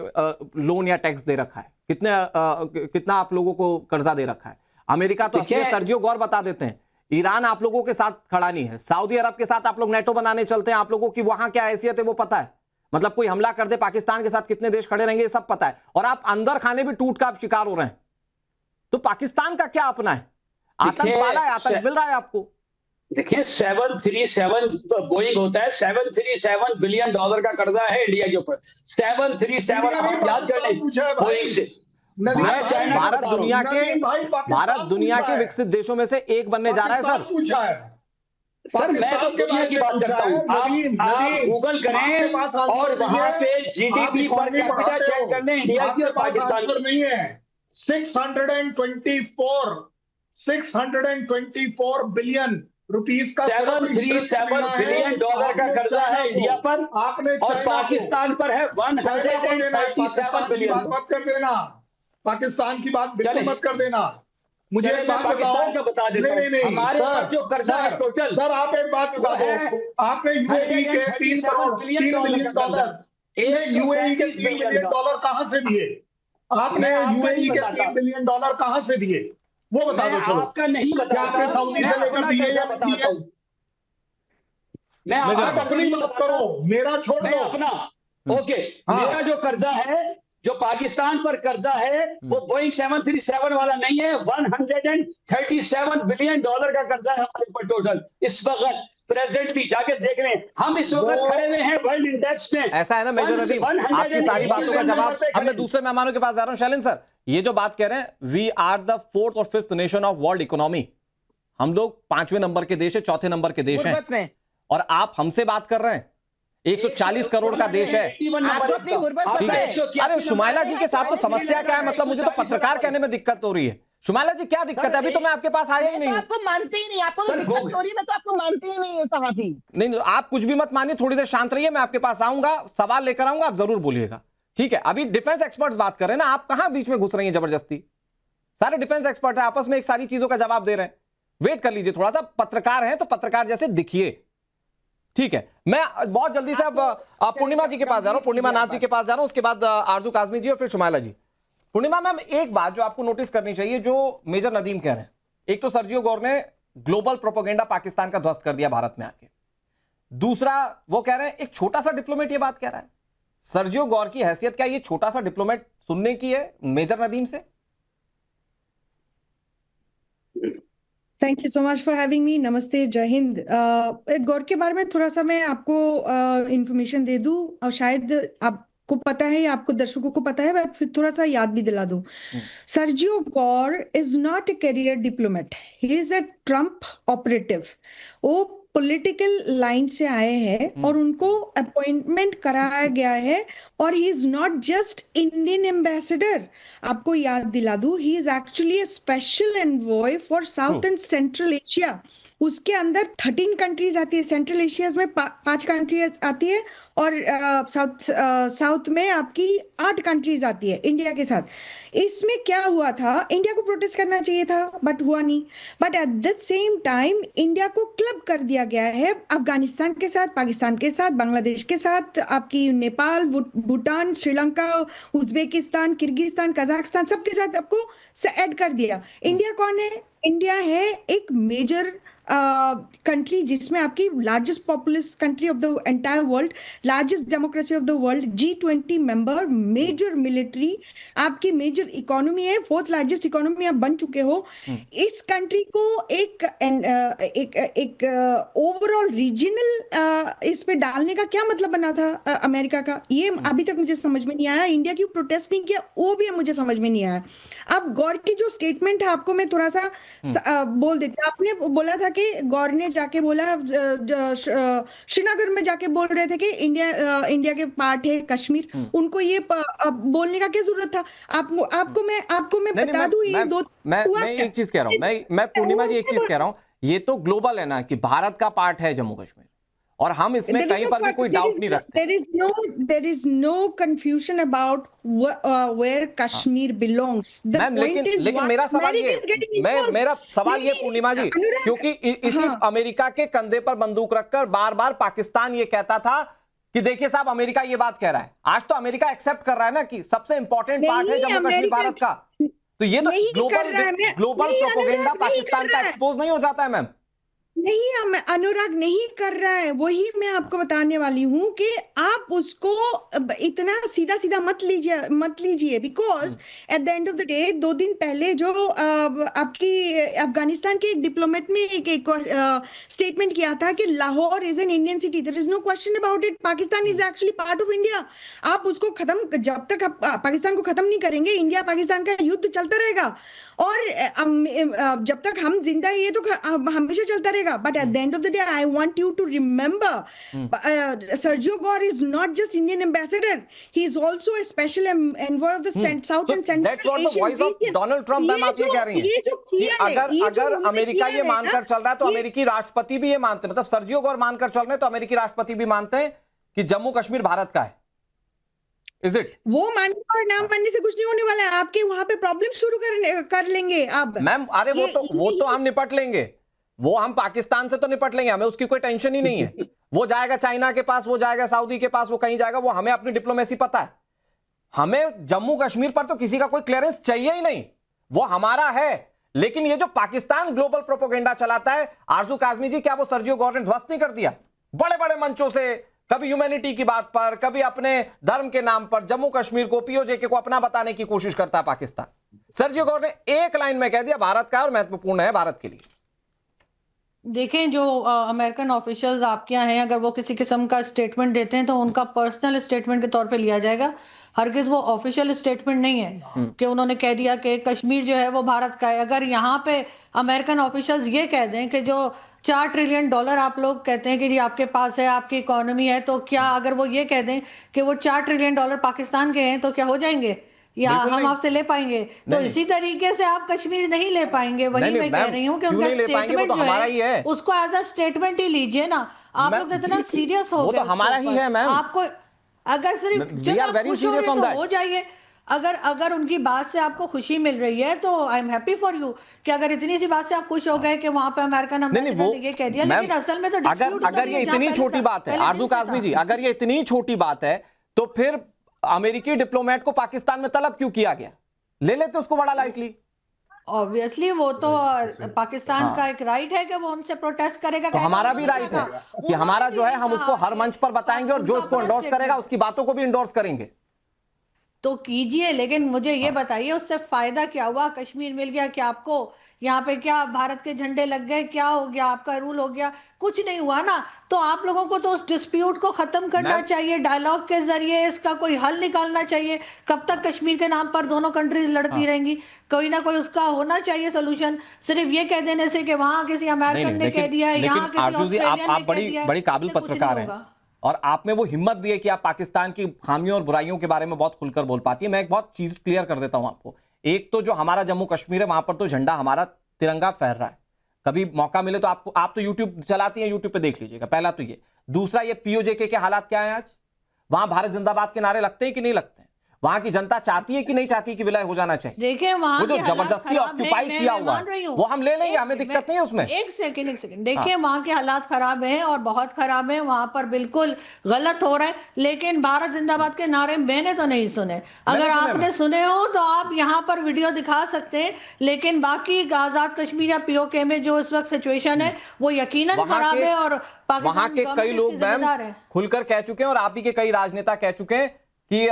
लोन या टैक्स दे रखा है, कितना आप लोगों को कर्जा दे रखा है। अमेरिका तो सर्जियो गौर बता देते हैं, ईरान आप लोगों के साथ खड़ा नहीं है। सऊदी अरब के साथ आप लोग नेटो बनाने चलते हैं, आप लोगों की वहां क्या हैसियत है वो पता है। मतलब कोई हमला कर दे पाकिस्तान के साथ कितने देश खड़े रहेंगे ये सब पता है। और आप अंदर खाने भी टूट का आप शिकार हो रहे हैं। तो पाकिस्तान का क्या अपना है, आतंक पाला है, आतंक मिल रहा है आपको। देखिए 737 बोइंग होता है, $737 बिलियन का कर्जा है इंडिया के ऊपर। 737 आप याद कर लें बोइंग से। भारत दुनिया के विकसित देशों में से एक बनने जा रहा है सर। सर मैं तो दुनिया की बात करता हूँ, आप गूगल करें और वहां पे जीडीपी पर कैपिटा चेक कर लें इंडिया की और पाकिस्तान की। नहीं है 624 बिलियन रुपीस का 737 बिलियन डॉलर का कर्जा है इंडिया पर, आपने और पाकिस्तान पर है 137 बिलियन। मत कर देना, पाकिस्तान की बात बिल्कुल मत कर देना। मुझे एक बात पाकिस्तान का बता देता हूं, नहीं हमारे पर जो कर्जा है टोटल। सर आप एक बात बता दो, आपने यूएई के 3 बिलियन डॉलर, यूएई के 3 बिलियन डॉलर कहां से दिए? आपने यूएई के 3 बिलियन डॉलर कहां से दिए वो बता दो। चलो आपका नहीं बताया, आपने सऊदी से लेकर दिए या बताता हूं मैं। आप अपनी बात करो, मेरा छोड़ दो अपना। ओके, मेरा जो कर्जा है, जो पाकिस्तान पर कर्जा है, वो बोइंग 737 वाला नहीं है, 137 बिलियन डॉलर का कर्जा है हमारे ऊपर टोटल इस वक्त। प्रेजेंटली जाके देख रहे हैं हम इस वक्त खड़े हुए हैं वर्ल्ड इंडेक्स में। ऐसा है ना मेजर नदीम, आपकी सारी बातों का जवाब अब मैं दूसरे मेहमानों के पास जा रहा हूं। शैलेंद्र सर, ये जो बात कह रहे हैं, वी आर द 4th और 5th nation of world economy, हम लोग 5वें नंबर के देश है, 4थे नंबर के देश हैं, और आप हमसे बात कर रहे हैं। 140 करोड़ का देश है। ठीक है, अरे सुमाइला जी के साथ तो समस्या क्या है, मतलब मुझे तो पत्रकार कहने में दिक्कत हो रही है। सुमाइला जी क्या दिक्कत है? अभी तो मैं आपके पास आया ही नहीं। आपको मानते ही नहीं, आपको दिक्कत हो रही है, मैं तो आपको मानते ही नहीं हूं सहाफी। नहीं, आप कुछ भी मत मानिए, थोड़ी देर शांत रहिए, मैं आपके पास आऊंगा, सवाल लेकर आऊंगा, आप जरूर बोलिएगा। ठीक है, अभी डिफेंस एक्सपर्ट्स बात कर रहे हैं ना, आप कहां बीच में घुस रही हैं जबरदस्ती? सारे डिफेंस एक्सपर्ट है, आपस में एक सारी चीजों का जवाब दे रहे हैं। वेट कर लीजिए थोड़ा सा, पत्रकार हैं तो पत्रकार जैसे दिखिए। ठीक है, मैं बहुत जल्दी से अब पूर्णिमा जी के पास जा रहा हूं, पूर्णिमा नाथ जी के पास जा रहा हूं, उसके बाद आरजू काजमी जी और फिर शुमाइला जी। पूर्णिमा मैम, एक बात जो आपको नोटिस करनी चाहिए, जो मेजर नदीम कह रहे हैं, एक तो सर्जियो गौर ने ग्लोबल प्रोपेगेंडा पाकिस्तान का ध्वस्त कर दिया भारत में आके, दूसरा वो कह रहे हैं एक छोटा सा डिप्लोमेट ये बात कह रहा है। सर्जियो गौर की हैसियत क्या ये छोटा सा डिप्लोमेट सुनने की है मेजर नदीम से? Thank you so much for having me. नमस्ते, जय हिंद। गौर के बारे में थोड़ा सा मैं आपको इंफॉर्मेशन दे दूं, और शायद आपको पता है या आपको दर्शकों को पता है, मैं फिर थोड़ा सा याद भी दिला दूं। Sergio Gor is not a career diplomat, he is a Trump operative. वो पॉलिटिकल लाइन से आए हैं और उनको अपॉइंटमेंट कराया गया है, और he is not just Indian ambassador. आपको याद दिला दूं, he is actually A special envoy for south and central Asia. उसके अंदर 13 कंट्रीज आती है, सेंट्रल एशिया में 5 कंट्रीज आती है, और साउथ में आपकी 8 कंट्रीज आती है इंडिया के साथ। इसमें क्या हुआ था, इंडिया को प्रोटेस्ट करना चाहिए था बट हुआ नहीं, but at the same time India को क्लब कर दिया गया है अफगानिस्तान के साथ, पाकिस्तान के साथ, बांग्लादेश के साथ, आपकी Nepal, Bhutan, Sri Lanka, Uzbekistan, Kyrgyzstan, Kazakhstan, सबके साथ आपको ऐड कर दिया। इंडिया कौन है? इंडिया है एक मेजर कंट्री जिसमें आपकी largest populous country of the entire world, largest democracy of the world, G20 member, major military, आपकी मेजर इकोनॉमी है, 4th लार्जेस्ट इकोनॉमी आप बन चुके हो। इस कंट्री को एक ओवरऑल रीजनल इस पे डालने का क्या मतलब बना था अमेरिका का, ये अभी तक मुझे समझ में नहीं आया। इंडिया क्यों प्रोटेस्ट नहीं किया वो भी मुझे समझ में नहीं आया। अब गौर की जो स्टेटमेंट है आपको मैं थोड़ा सा बोल देती हूँ। आपने बोला था कि गौर ने जाके बोला, श्रीनगर में जाके बोल रहे थे कि इंडिया के पार्ट है कश्मीर, उनको ये बोलने का क्या जरूरत था? आपको मैं बता दूं, ये दो मैं एक चीज कह रहा हूं, मैं पूर्णिमा जी एक चीज कह रहा हूं, ये तो ग्लोबल है ना कि भारत का पार्ट है जम्मू कश्मीर, और हम इसमें कहीं पर भी कोई डाउट नहीं रखते। There is no confusion about where Kashmir belongs. Ma'am, लेकिन मेरा सवाल ये पूर्णिमा जी, क्योंकि इसी अमेरिका के कंधे पर बंदूक रखकर बार बार पाकिस्तान ये कहता था कि देखिए साहब अमेरिका ये बात कह रहा है, आज तो अमेरिका एक्सेप्ट कर रहा है ना कि सबसे इंपॉर्टेंट पार्ट है जम्मू कश्मीर भारत का। तो ये तो ग्लोबल प्रोपेगेंडा पाकिस्तान का एक्सपोज नहीं हो जाता है मैम? नहीं, अनुराग नहीं कर रहा है, वही मैं आपको बताने वाली हूं कि आप उसको इतना सीधा सीधा मत लीजिए, because at the end of the day 2 दिन पहले जो आपकी अफगानिस्तान के एक डिप्लोमेट ने एक स्टेटमेंट किया था कि Lahore is an Indian city, there is no question about it, Pakistan is actually part of India. आप उसको खत्म, जब तक आप पाकिस्तान को खत्म नहीं करेंगे, इंडिया पाकिस्तान का युद्ध चलता रहेगा, और जब तक हम जिंदा है ये तो हमेशा चलता रहेगा। But at the end of the day I want you to remember, Sergio Gor is not just Indian ambassador, he is also a special envoy of the south and central Asian region. Donald Trump, ma'am आप ये कह रही हैं कि अगर America ये मानकर चल रहा है तो अमेरिकी राष्ट्रपति भी ये मानते हैं, मतलब सर्जियो गौर मानकर चल रहे हैं तो अमेरिकी राष्ट्रपति भी मानते हैं कि जम्मू कश्मीर भारत का है। Is it? वो मानने और ना मानने से कुछ नहीं होने वाला है, आपके वहां पे प्रॉब्लम शुरू कर लेंगे अब मैम। अरे वो तो हम निपट लेंगे, वो हम पाकिस्तान से तो निपट लेंगे, हमें उसकी कोई टेंशन ही नहीं है। वो जाएगा चाइना के पास, वो जाएगा सऊदी के पास, वो कहीं जाएगा, वो हमें अपनी डिप्लोमेसी पता है। हमें जम्मू कश्मीर पर तो किसी का कोई क्लियरेंस चाहिए ही नहीं, वो हमारा है। लेकिन ये जो पाकिस्तान ग्लोबल प्रोपेगेंडा चलाता है, आरजू काजमी जी, क्या वो सर्जियो गौर ने ध्वस्त नहीं कर दिया? बड़े बड़े मंचों से कभी ह्यूमैनिटी की बात पर, कभी अपने धर्म के नाम पर जम्मू कश्मीर को, पीओजे को अपना बताने की कोशिश करता है पाकिस्तान। सर्जियो गौर ने एक लाइन में कह दिया भारत का और महत्वपूर्ण है भारत के लिए। देखें, जो अमेरिकन ऑफिशियल्स आपके यहाँ हैं, अगर वो किसी किस्म का स्टेटमेंट देते हैं तो उनका पर्सनल स्टेटमेंट के तौर पे लिया जाएगा, हरगिज वो ऑफिशियल स्टेटमेंट नहीं है कि उन्होंने कह दिया कि कश्मीर जो है वो भारत का है। अगर यहाँ पे अमेरिकन ऑफिशियल्स ये कह दें कि जो $4 ट्रिलियन आप लोग कहते हैं कि जी आपके पास है, आपकी इकोनॉमी है, तो क्या अगर वो ये कह दें कि वो $4 ट्रिलियन पाकिस्तान के हैं तो क्या हो जाएंगे या हम आपसे ले पाएंगे? तो इसी तरीके से आप कश्मीर नहीं ले पाएंगे। वही मैं कह रही हूँ कि उनका स्टेटमेंट जो है उसको एज अ स्टेटमेंट ही लीजिए ना। आप लोग इतना सीरियस हो गए, हमारा ही है मैम। आपको अगर सिर्फ We जब are आप very खुश हो रहे serious on तो that. हो जाइए। अगर उनकी बात से आपको खुशी मिल रही है तो I am happy for you कि अगर इतनी सी बात से आप खुश हो गए कि वहां पे अमेरिकन नहीं एम्बेसडर वो ने ये कह दिया, मैम, लेकिन असल में तो डिस्प्यूट अगर ये इतनी छोटी बात है आरजू काज़मी जी, अगर ये इतनी छोटी बात है तो फिर अमेरिकी डिप्लोमेट को पाकिस्तान में तलब क्यों किया गया? ले लेते उसको बड़ा लाइटली। ऑब्वियसली वो तो पाकिस्तान का एक राइट है कि वो उनसे प्रोटेस्ट करेगा। तो हमारा भी राइट है कि हमारा जो है हम उसको हर मंच पर बताएंगे और जो उसको इंडोर्स करेगा उसकी बातों को भी इंडोर्स करेंगे। तो कीजिए, लेकिन मुझे ये बताइए उससे फायदा क्या हुआ? कश्मीर मिल गया क्या आपको? यहाँ पे क्या भारत के झंडे लग गए? क्या हो गया? आपका रूल हो गया? कुछ नहीं हुआ ना। तो आप लोगों को तो उस डिस्प्यूट को खत्म करना चाहिए, डायलॉग के जरिए इसका कोई हल निकालना चाहिए। कब तक कश्मीर के नाम पर दोनों कंट्रीज लड़ती रहेंगी? कोई ना कोई उसका होना चाहिए सोल्यूशन। सिर्फ ये कह देने से कि वहां किसी अमेरिकन ने कह दिया, यहाँ किसी ऑस्ट्रेलियन ने कह दिया, बड़ी काबिल पत्रकार हैं और आप में वो हिम्मत भी है कि आप पाकिस्तान की खामियों और बुराइयों के बारे में बहुत खुलकर बोल पाती है। मैं एक बहुत चीज क्लियर कर देता हूं आपको। एक तो जो हमारा जम्मू कश्मीर है वहां पर तो झंडा हमारा तिरंगा फहर रहा है। कभी मौका मिले तो आप तो यूट्यूब चलाती हैं, यूट्यूब पे देख लीजिएगा। पहला तो ये। दूसरा ये पीओजेके के हालात क्या है आज? वहां भारत जिंदाबाद के नारे लगते हैं कि नहीं लगते हैं? वहां की जनता चाहती है कि नहीं चाहती कि विलय हो जाना चाहिए? देखिए वहां वो जो जबरदस्ती ऑक्यूपाई किया हुआ है वो हम ले लेंगे, हमें दिक्कत नहीं है उसमें। एक सेकंड देखिए, वहां के हालात खराब हैं और बहुत खराब हैं, वहां पर बिल्कुल गलत हो रहा है। लेकिन भारत जिंदाबाद के नारे मैंने तो नहीं सुने। अगर आपने सुने हो तो आप यहाँ पर वीडियो दिखा सकते हैं, लेकिन बाकी आजाद कश्मीर या पीओके में जो इस वक्त सिचुएशन है वो यकीनन खराब है और वहां के कई लोग मैम खुलकर कह चुके हैं और आप ही के कई राजनेता कह चुके हैं कि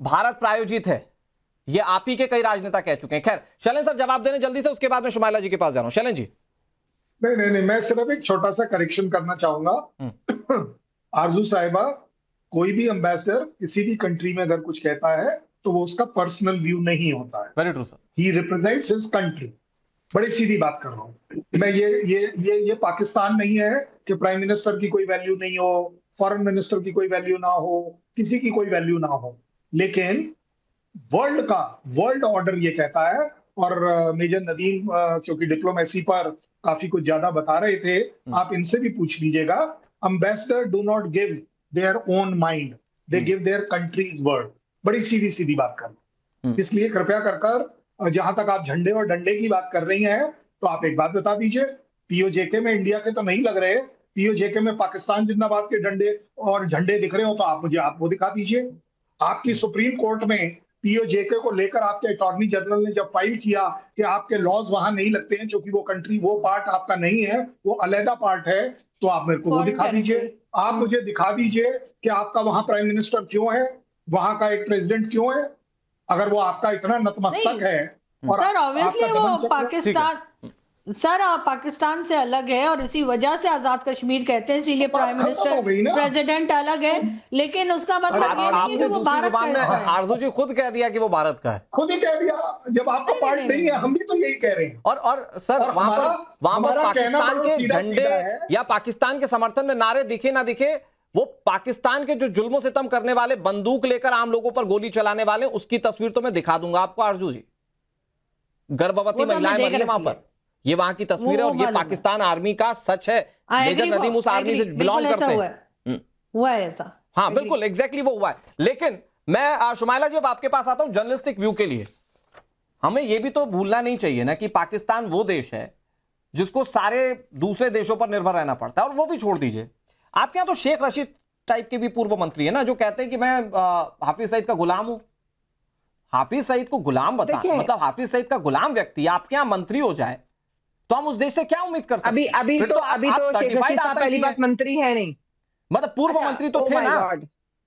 भारत प्रायोजित है। ये आप ही के कई राजनेता कह चुके हैं। खैर शैलेंद्र सर जवाब देने जल्दी से, उसके बाद में शुमाइला जी के पास जा रहा हूं। शैलेंद्र जी। नहीं, मैं सिर्फ एक छोटा सा करेक्शन करना चाहूंगा। आरजू साहिबा, कोई भी एम्बेसडर किसी भी कंट्री में अगर कुछ कहता है तो वो उसका पर्सनल व्यू नहीं होता है। Very true sir. ही रिप्रेजेंट्स हिज कंट्री। बड़ी सीधी बात कर रहा हूँ मैं। ये पाकिस्तान नहीं है कि प्राइम मिनिस्टर की कोई वैल्यू नहीं हो, फॉरेन मिनिस्टर की कोई वैल्यू ना हो, किसी की कोई वैल्यू ना हो। लेकिन वर्ल्ड ऑर्डर ये कहता है। और मेजर नदीम क्योंकि डिप्लोमेसी पर काफी कुछ ज्यादा बता रहे थे, आप इनसे भी पूछ लीजिएगा। Ambassador do not give their own mind, they give their countries word. बड़ी सीधी सीधी बात करना। इसलिए कृपया कर जहां तक आप झंडे और डंडे की बात कर रही हैं तो आप एक बात बता दीजिए, पीओजेके में इंडिया के तो नहीं लग रहे, पीओजेके में पाकिस्तान जिंदाबाद के डंडे और झंडे दिख रहे हो तो आप मुझे वो दिखा दीजिए। आपकी सुप्रीम कोर्ट में पीओजेके को लेकर आपके अटॉर्नी जनरल ने जब फाइल किया कि आपके लॉज वहां नहीं लगते हैं क्योंकि वो कंट्री, वो पार्ट आपका नहीं है, वो अलहदा पार्ट है, तो आप मेरे को वो दिखा दीजिए। आप मुझे दिखा दीजिए कि आपका वहां प्राइम मिनिस्टर क्यों है, वहां का एक प्रेसिडेंट क्यों है। अगर वो आपका इतना नतमस्तक है और सर ऑब्वियसली वो पाकिस्तान से अलग है और इसी वजह से आजाद कश्मीर कहते हैं, इसीलिए प्राइम मिनिस्टर प्रेसिडेंट अलग है। लेकिन उसका मतलब ये नहीं है कि वो भारत का हिस्सा है। आरजू जी खुद कह दिया कि वो भारत का है। खुद ही कह दिया, जब आपका पार्ट नहीं है हम भी तो यही कह रहे हैं। और सर वहां पर पाकिस्तान के झंडे या पाकिस्तान के समर्थन में नारे दिखे ना दिखे, वो पाकिस्तान के जो जुल्म सितम करने वाले, बंदूक लेकर आम लोगों पर गोली चलाने वाले, उसकी तस्वीर तो मैं दिखा दूंगा आपको आरजू जी। गर्भवती महिलाएं मरी है वहां पर, ये वहां की तस्वीर है और ये पाकिस्तान आर्मी का सच है। मेजर नदीम उस आर्मी से बिलोंग करते हैं। हुआ है ऐसा। हाँ बिल्कुल एग्जैक्टली वो हुआ है। लेकिन मैं शुमाइला जी अब आपके पास आता हूं जर्नलिस्टिक व्यू के लिए। हमें ये भी तो भूलना नहीं चाहिए ना कि पाकिस्तान वो देश है जिसको सारे दूसरे देशों पर निर्भर रहना पड़ता है। और वो भी छोड़ दीजिए, आपके यहां तो शेख रशीद टाइप के भी पूर्व मंत्री है ना, जो कहते हैं कि मैं हाफिज सईद का गुलाम हूं। हाफिज सईद को गुलाम बता, मतलब हाफिज सईद का गुलाम व्यक्ति आपके यहां मंत्री हो जाए तो हम उस देश से क्या उम्मीद कर सकते हैं? अभी तो शेख रशीद साहब पहली बात मंत्री है नहीं, मतलब पूर्व मंत्री तो थे ना।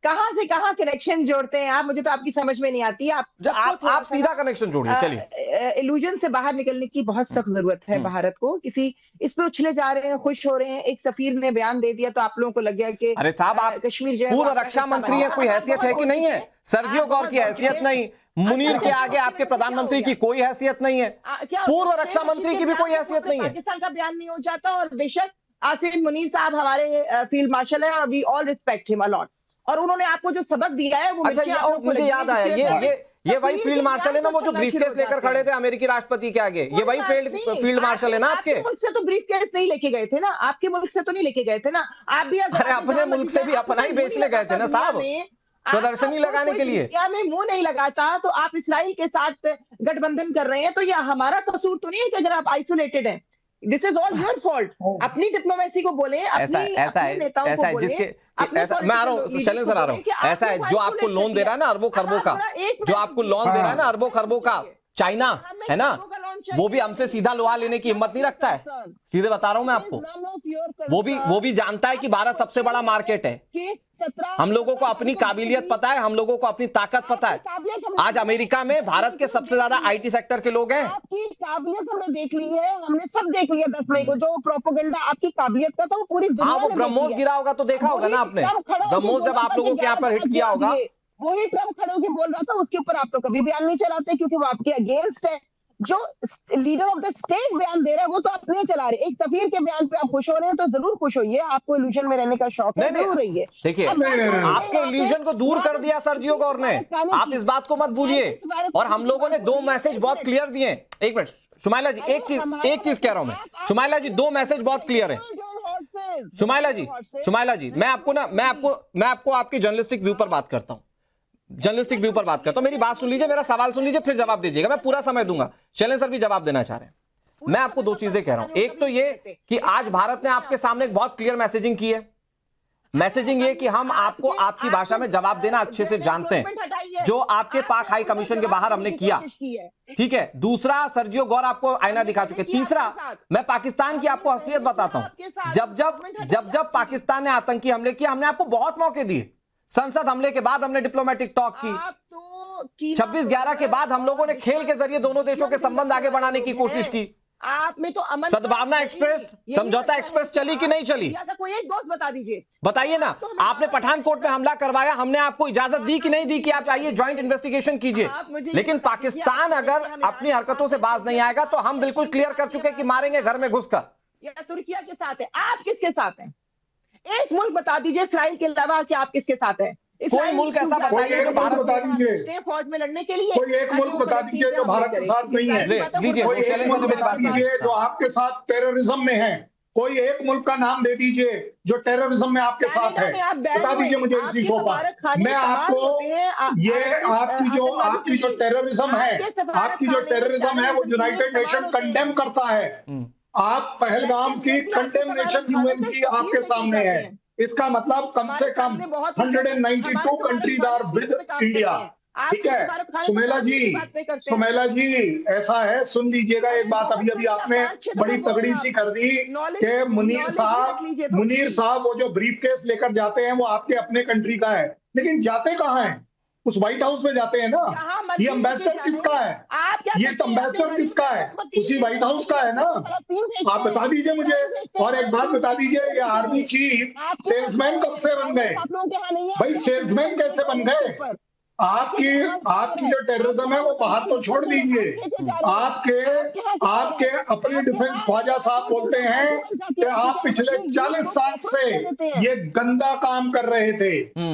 कहां से कहां कनेक्शन जोड़ते हैं आप, मुझे तो आपकी समझ में नहीं आती है। आप सीधा कनेक्शन जोड़िए। चलिए, इल्यूजन से बाहर निकलने की बहुत सख्त जरूरत है भारत को। किसी इस पे उछले जा रहे हैं, खुश हो रहे हैं। एक सफीर ने बयान दे दिया तो आप लोगों को लग गया कि अरे साहब आप कश्मीर जो है पूर्व रक्षा मंत्री है, कोई हैसियत है कि नहीं है? सर्जियो गौर की हैसियत नहीं, मुनीर के आगे आपके प्रधानमंत्री की कोई हैसियत नहीं है, पूर्व रक्षा मंत्री की भी कोई हैसियत नहीं है। पाकिस्तान का बयान नहीं हो जाता। और बेशक आसिम मुनीर साहब हमारे फील्ड मार्शल है और we all respect him a lot. और उन्होंने आपको जो सबक दिया है वो अच्छा, मुझे याद आया, ये वही फील्ड मार्शल है ना, वो जो ब्रीफकेस लेकर खड़े थे अमेरिकी राष्ट्रपति के आगे, ये वही फील्ड मार्शल है ना आपके मुल्क से तो ब्रीफकेस नहीं लेके गए थे ना, आपके मुल्क से तो नहीं लेके गए थे ना, आप भी अरे अपने मुल्क से भी अपना ही बेचने गए थे ना साहब, प्रदर्शनी लगाने के लिए। इंडिया में मुंह नहीं लगाता तो आप इसराइल के साथ गठबंधन कर रहे हैं, तो यह हमारा कसूर तो नहीं है कि अगर आप आइसोलेटेड हैं। This is all your fault. अपनी डिप्लोमेसी को बोले, ऐसा है जिसके ऐसा, मैं आ रहा हूँ शैलेंद्र सर, आ रहा हूँ, ऐसा है जो आपको लोन दे रहा है ना अरबों खरबों का, जो आपको लोन दे रहा है ना अरबों खरबों का, चाइना है ना, वो भी हमसे सीधा लोहा लेने की हिम्मत नहीं रखता है, सीधे बता रहा हूं मैं आपको। वो भी जानता है कि भारत सबसे बड़ा मार्केट है। हम लोगों को अपनी काबिलियत पता है, हम लोगों को अपनी ताकत पता है। आज अमेरिका में भारत के सबसे ज्यादा आईटी सेक्टर के लोग हैं। आपकी काबिलियत हमने देख ली है, हमने सब देख लिया 10 मई को, जो प्रोपेगेंडा आपकी काबिलियत का था वो पूरी दुनिया वो ब्रह्मोस गिरा होगा तो देखा होगा ना आपने, ब्रह्मोस जब आप लोगों के यहाँ पर हिट किया होगा, वही ट्रम्प खड़े होकर बोल रहा था, उसके ऊपर आप तो कभी बयान नहीं चलाते क्योंकि वो आपके अगेंस्ट है। जो लीडर ऑफ द स्टेट बयान दे रहा है वो तो आप नहीं चला रहे। एक सफीर के बयान पे आप खुश हो रहे हैं तो जरूर खुश होइए, आपको इल्यूजन में रहने का शौक है, जरूर रहिए। देखिए आपके इल्यूजन को दूर कर दिया सर्जियो गौर ने, आप इस बात को मत भूलिए। और हम लोगों ने 2 मैसेज बहुत क्लियर दिए। एक मिनट शुमाइला जी, एक चीज कह रहा हूं मैं, शुमाइला जी 2 मैसेज बहुत क्लियर है। शुमाइला जी मैं आपको आपकी जर्नलिस्टिक व्यू पर बात करता हूं, मेरी बात सुन लीजिए, मेरा सवाल सुन लीजिए, फिर जवाब दीजिएगा, मैं पूरा समय दूंगा। शैलेंद्र सर भी जवाब देना चाह रहे हैं। मैं आपको 2 चीजें कह रहा हूं। एक तो ये कि आज भारत ने आपके सामने एक बहुत क्लियर मैसेजिंग की है। मैसेजिंग ये कि हम आपको आपकी भाषा में जवाब देना अच्छे से जानते हैं, जो आपके पाक हाई कमीशन के बाहर हमने किया, ठीक है। दूसरा, सर्जियो गौर आपको आईना दिखा चुके। तीसरा, मैं पाकिस्तान की आपको असलियत बताता हूं। जब पाकिस्तान ने आतंकी हमले किए, हमने आपको बहुत मौके दिए। संसद हमले के बाद हमने डिप्लोमेटिक टॉक की, 26/11 के बाद हम लोगों ने खेल के जरिए दोनों देशों के संबंध आगे बढ़ाने की कोशिश की। आप में तो अमन, सद्भावना एक्सप्रेस, समझौता एक्सप्रेस चली कि नहीं चली? कोई एक दोस्त बता दीजिए, बताइए ना। आपने पठानकोट में हमला करवाया, हमने आपको इजाजत दी कि नहीं दी कि आप आइए ज्वाइंट इन्वेस्टिगेशन कीजिए? लेकिन पाकिस्तान अगर अपनी हरकतों से बाज नहीं आएगा तो हम बिल्कुल क्लियर कर चुके कि मारेंगे घर में घुसकर। या तुर्किया के साथ है, आप किसके साथ हैं? एक मुल्क बता दीजिए इसराइल के अलावा कि आप किसके साथ हैं। कोई मुल्क ऐसा बताइए जो भारत बता दीजिए, फौज में लड़ने के लिए कोई एक मुल्क बता दीजिए जो भारत के साथ नहीं है। कोई एक मुल्क बता दीजिए जो आपके साथ टेररिज्म में है। कोई एक मुल्क का नाम दे दीजिए जो टेररिज्म में आपके साथ है, बता दीजिए मुझे इसी शो पर। मैं आपको ये आपकी जो टेररिज्म है, आपकी जो टेररिज्म है वो यूनाइटेड नेशन कंडेम करता है। आप पहलगाम की कंडेमनेशन यूएन की आपके सामने है। इसका मतलब कम से कम 192 कंट्रीज आर विद इंडिया, ठीक है। सुमेला जी ऐसा है, सुन लीजिएगा एक बात, अभी आपने बड़ी तगड़ी सी कर दी कि मुनीर साहब वो जो ब्रीफकेस लेकर जाते हैं वो आपके अपने कंट्री का है, लेकिन जाते कहाँ हैं? उस व्हाइट हाउस में जाते हैं ना। ये एम्बेसडर किसका है? ये एम्बेसडर किसका है? उसी व्हाइट हाउस का है ना। आप बता दीजिए मुझे। और एक बात बता दीजिए, ये आर्मी चीफ सेल्समैन कब से बन गए? भाई सेल्समैन कैसे बन गए? आपकी जो टेररिज्म है वो बाहर तो छोड़ दीजिए। आपके अपने डिफेंस ख्वाजा साहब बोलते हैं कि आप पिछले 40 साल से ये गंदा काम कर रहे थे।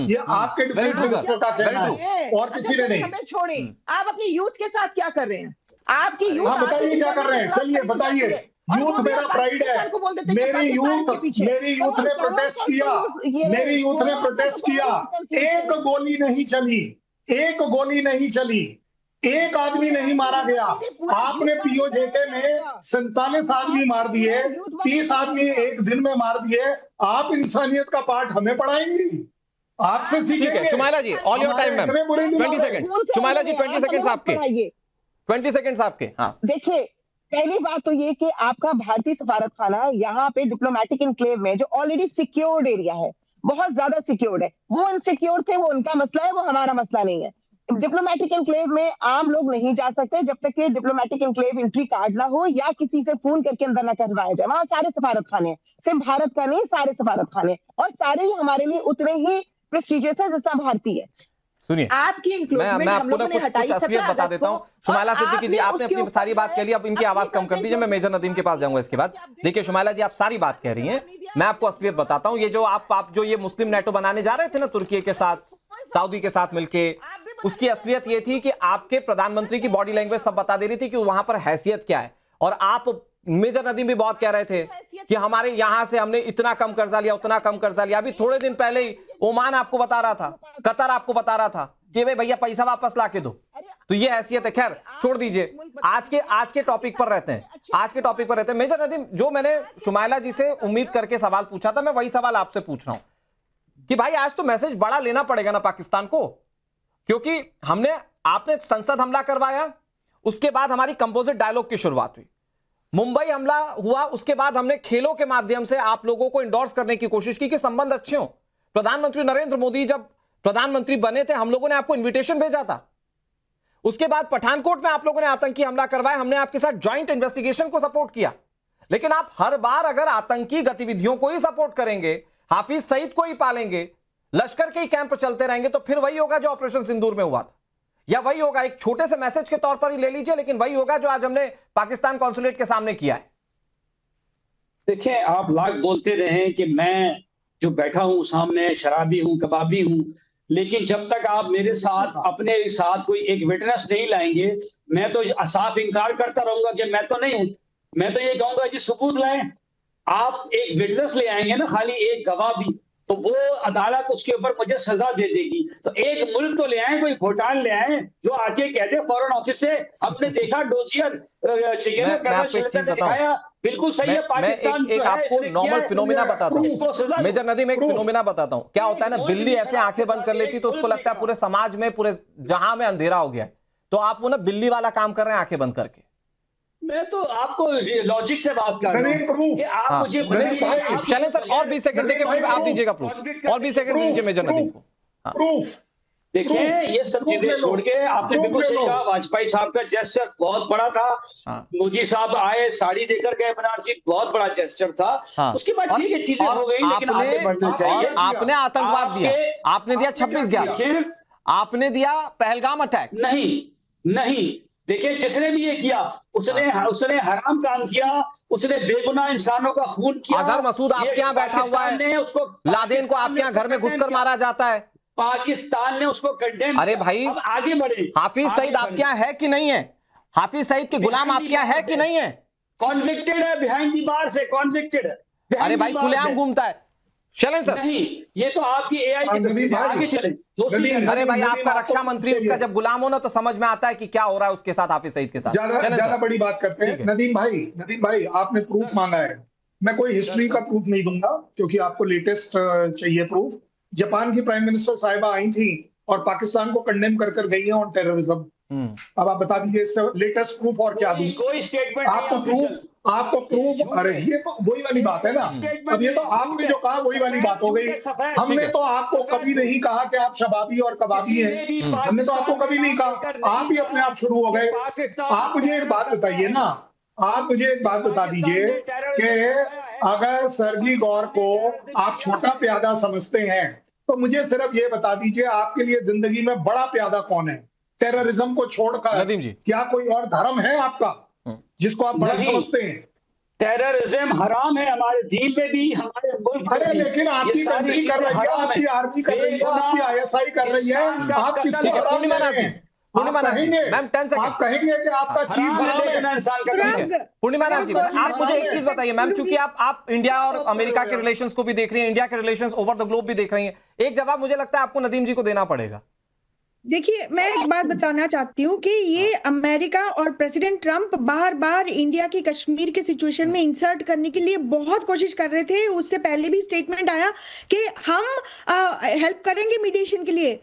ये आपके डिफेंस मिनिस्टर का कहना है और किसी ने नहीं। छोड़े, आप अपनी यूथ के साथ क्या कर रहे हैं? आपकी यूथ, हाँ बताइए क्या कर रहे हैं, चलिए बताइए। यूथ मेरा प्राइड है। मेरी यूथ ने प्रोटेस्ट किया, एक गोली नहीं चली, एक आदमी नहीं मारा गया। आपने पीओजेके में 47 आदमी मार दिए, 30 आदमी एक दिन में मार दिए। आप इंसानियत का पाठ हमें पढ़ाएंगी? आपसे सीखेंगे। ठीक है Shumaila ji, all your time ma'am, 20 second. Shumaila ji 20 second आपके, 20 सेकंड आपके। हाँ देखिए, पहली बात तो ये कि आपका भारतीय सफारत खाना यहाँ पे डिप्लोमेटिक इनक्लेव में, जो ऑलरेडी सिक्योर्ड एरिया है, बहुत ज्यादा सिक्योर्ड है, वो इनसिक्योर थे, वो उनका मसला है, वो हमारा मसला नहीं है। डिप्लोमेटिक एनक्लेव में आम लोग नहीं जा सकते जब तक कि डिप्लोमेटिक एनक्लेव एंट्री कार्ड ना हो या किसी से फोन करके अंदर ना करवाया जाए। वहां सारे सफारत खाने हैं, सिर्फ भारत का नहीं, सारे सफारत खाने, और सारे ही हमारे लिए उतने ही प्रेस्टिजियस है जैसा भारतीय है। सुनिए, आपकी मैं इंक्लूजमेंट हम आपको ना लोगों ने कुछ हटाई असलियत 17 बता अगस्त देता को, हूँ। शुमाइला और सिद्दीकी जी, आपने उसके अपनी सारी ऊपर बात कह ली, अब इनकी अपनी आवाज कम कर दीजिए, मैं मेजर नदीम के पास जाऊंगा इसके बाद। देखिए शुमाइला जी, आप सारी बात कह रही हैं, मैं आपको असलियत बताता हूँ। ये जो आप जो ये मुस्लिम नेटो बनाने जा रहे थे ना तुर्की के साथ, सऊदी के साथ मिलके, उसकी असलियत ये थी कि आपके प्रधानमंत्री की बॉडी लैंग्वेज सब बता दे रही थी कि वहां पर हैसियत क्या है। और आप मेजर नदीम भी बहुत कह रहे थे कि हमारे यहां से हमने इतना कम कर्जा लिया, उतना कम कर्जा लिया। अभी थोड़े दिन पहले ही ओमान आपको बता रहा था, कतर आपको बता रहा था कि भाई भैया पैसा वापस ला के दो। तो ये हैसियत है। खैर छोड़ दीजिए, आज के टॉपिक पर रहते हैं। आज के टॉपिक पर रहते हैं। मेजर नदीम, जो मैंने शुमाइला जी से उम्मीद करके सवाल पूछा था, मैं वही सवाल आपसे पूछ रहा हूं कि भाई आज तो मैसेज बड़ा लेना पड़ेगा ना पाकिस्तान को, क्योंकि आपने संसद हमला करवाया, उसके बाद हमारी कंपोजिट डायलॉग की शुरुआत हुई, मुंबई हमला हुआ, उसके बाद हमने खेलों के माध्यम से आप लोगों को इंडोर्स करने की कोशिश की कि संबंध अच्छे हों। प्रधानमंत्री नरेंद्र मोदी जब प्रधानमंत्री बने थे, हम लोगों ने आपको इनविटेशन भेजा था। उसके बाद पठानकोट में आप लोगों ने आतंकी हमला करवाया, हमने आपके साथ ज्वाइंट इन्वेस्टिगेशन को सपोर्ट किया। लेकिन आप हर बार अगर आतंकी गतिविधियों को ही सपोर्ट करेंगे, हाफिज सईद को ही पालेंगे, लश्कर के ही कैंप चलते रहेंगे, तो फिर वही होगा जो ऑपरेशन सिंदूर में हुआ था, या वही होगा, एक छोटे से मैसेज के तौर पर ही ले लीजिए, लेकिन वही होगा जो आज हमने पाकिस्तान कॉन्सुलेट के सामने किया है। देखिए, आप लाख बोलते रहे कि मैं जो बैठा हूं सामने शराबी हूं, कबाबी हूं, लेकिन जब तक आप मेरे साथ अपने साथ कोई एक विटनेस नहीं लाएंगे, मैं तो साफ इनकार करता रहूंगा कि मैं तो नहीं हूं। मैं तो ये कहूंगा कि सबूत लाएं। आप एक विटनेस ले आएंगे ना, खाली एक गवाह भी, तो वो अदालत उसके ऊपर मुझे सजा दे देगी। तो एक मुल्क तो ले आए, कोई घोटाल ले आए जो आके कहते फॉरेन ऑफिस से हमने देखा डोजियर चाहिए ना, दिखाया, बिल्कुल सही है। पाकिस्तान एक आपको नॉर्मल फिनोमिना बताता हूं मेजर नदीम, एक फिनोमिना बताता हूं। क्या होता है ना, बिल्ली ऐसे आंखें बंद कर लेती तो उसको लगता है पूरे समाज में, पूरे जहां में अंधेरा हो गया है। तो आप वो ना बिल्ली वाला काम कर रहे हैं आंखें बंद करके। मैं तो आपको लॉजिक से बात कर रहा हूं कि आप मुझे चलें सर, और 20 सेकंड देके फिर आप दीजिएगा प्रूफ, और 20 सेकंड दीजिए मेजर नदीम को। प्रूफ देखिए, ये सब चीजें छोड़ के आपने बिल्कुल सही कहा, वाजपेयी साहब का जेस्चर बहुत बड़ा था। मोदी साहब आए, साड़ी देकर गए बनारसी, बहुत बड़ा जेस्चर था। उसके बाद ठीक है, चीजें हो गई, लेकिन आगे बढ़ना चाहिए। आपने आतंकवाद दिया, आपने दिया 26/11, आपने दिया पहलगाम अटैक। नहीं, देखिए, जिसने भी ये किया उसने हराम काम किया, उसने बेगुनाह इंसानों का खून किया। अजहर मसूद आपके यहाँ बैठा हुआ है, लादेन को आपके यहाँ घर में घुसकर मारा जाता है, पाकिस्तान ने उसको कंडेम। अरे भाई, आगे बढ़े। हाफिज सईद आपके यहाँ है कि नहीं है? हाफिज सईद के गुलाम आपके यहाँ है कि नहीं है? कॉन्विक्टेड है, बिहाइंड दी बार से कॉन्विक्टेड है। अरे भाई, खुलेआम घूमता है। चलें सर, नहीं, ये तो आपकी एआई की तस्वीर है। आगे चलें दोस्ती। अरे भाई, आपका रक्षा मंत्री उसका जब गुलाम हो ना, तो समझ में आता है कि क्या हो रहा है उसके साथ, हाफिज सईद के साथ। ज्यादा बड़ी बात करते हैं। नदीम भाई आपने प्रूफ मांगा है, मैं कोई हिस्ट्री का प्रूफ नहीं दूंगा, क्योंकि आपको लेटेस्ट चाहिए प्रूफ। जापान की प्राइम मिनिस्टर साहिबा आई थी और पाकिस्तान को कंडेम कर गई है ऑन टेररिज्म। अब आप बता दीजिए इससे लेटेस्ट प्रूफ और क्या दूं? कोई स्टेटमेंट आपको प्रूफ अरे ये तो वही वाली बात है ना। अब ये तो आपने जो कहा वही वाली बात हो गई। हमने तो आपको कभी नहीं कहा कि आप शबाबी और कबाबी हैं, हमने तो आपको कभी नहीं कहा, आप ही अपने आप शुरू हो गए। आप मुझे एक बात बताइए ना, आप मुझे एक बात बता दीजिए कि अगर सरगी गौर को आप छोटा प्यादा समझते हैं, तो मुझे सिर्फ ये बता दीजिए आपके लिए जिंदगी में बड़ा प्यादा कौन है? टेररिज्म को छोड़कर नदीम जी, क्या कोई और धर्म है आपका जिसको आप बड़ा समझते हैं? टेररिज्म हराम है हमारे दीन में भी, हमारे मुल्क में भी। लेकिन आपकी कंट्री कर रही है, आपकी आर्मी कर रही है, आपकी आईएसआई कर रही है, आप किसको पूर्णिमा नाथ जी, पूर्णिमा नाथ जी, मैम 10 सेकंड। आप कहेंगे कि आपका चीफ पूर्णिमा नाथ जी, आप मुझे एक चीज बताइए मैम, चूंकि आप इंडिया और अमेरिका के रिलेशंस को भी देख रही हैं, इंडिया के रिलेशंस ओवर द ग्लोब भी देख रही हैं, एक जवाब मुझे लगता है आपको नदीम जी को देना पड़ेगा। देखिए, मैं एक बात बताना चाहती हूँ कि ये अमेरिका और प्रेसिडेंट ट्रम्प बार बार इंडिया की कश्मीर के सिचुएशन में इंसर्ट करने के लिए बहुत कोशिश कर रहे थे। उससे पहले भी स्टेटमेंट आया कि हम हेल्प करेंगे मीडिएशन के लिए।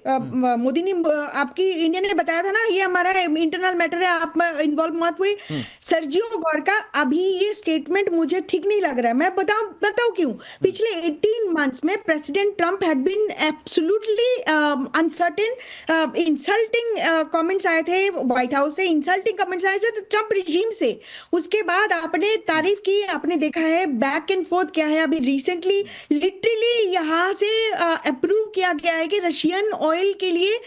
मोदी ने, आपकी इंडिया ने बताया था ना, ये हमारा इंटरनल मैटर है, आप इन्वॉल्व मत हुए। सर्जियो गौर का अभी ये स्टेटमेंट मुझे ठीक नहीं लग रहा है। मैं बताऊं क्यों। पिछले 18 मंथ्स में president Trump had been absolutely uncertain अब इंसल्टिंग कमेंट्स आए थे व्हाइट हाउस से, इंसल्टिंग कमेंट्स आए थे तो ट्रम्प रिजीम से। उसके बाद आपने तारीफ की, आपने देखा है बैक एंड फोर्थ क्या है। अभी रिसेंटली लिटरली यहाँ से अप्रूव किया गया है कि रशियन ऑयल के लिए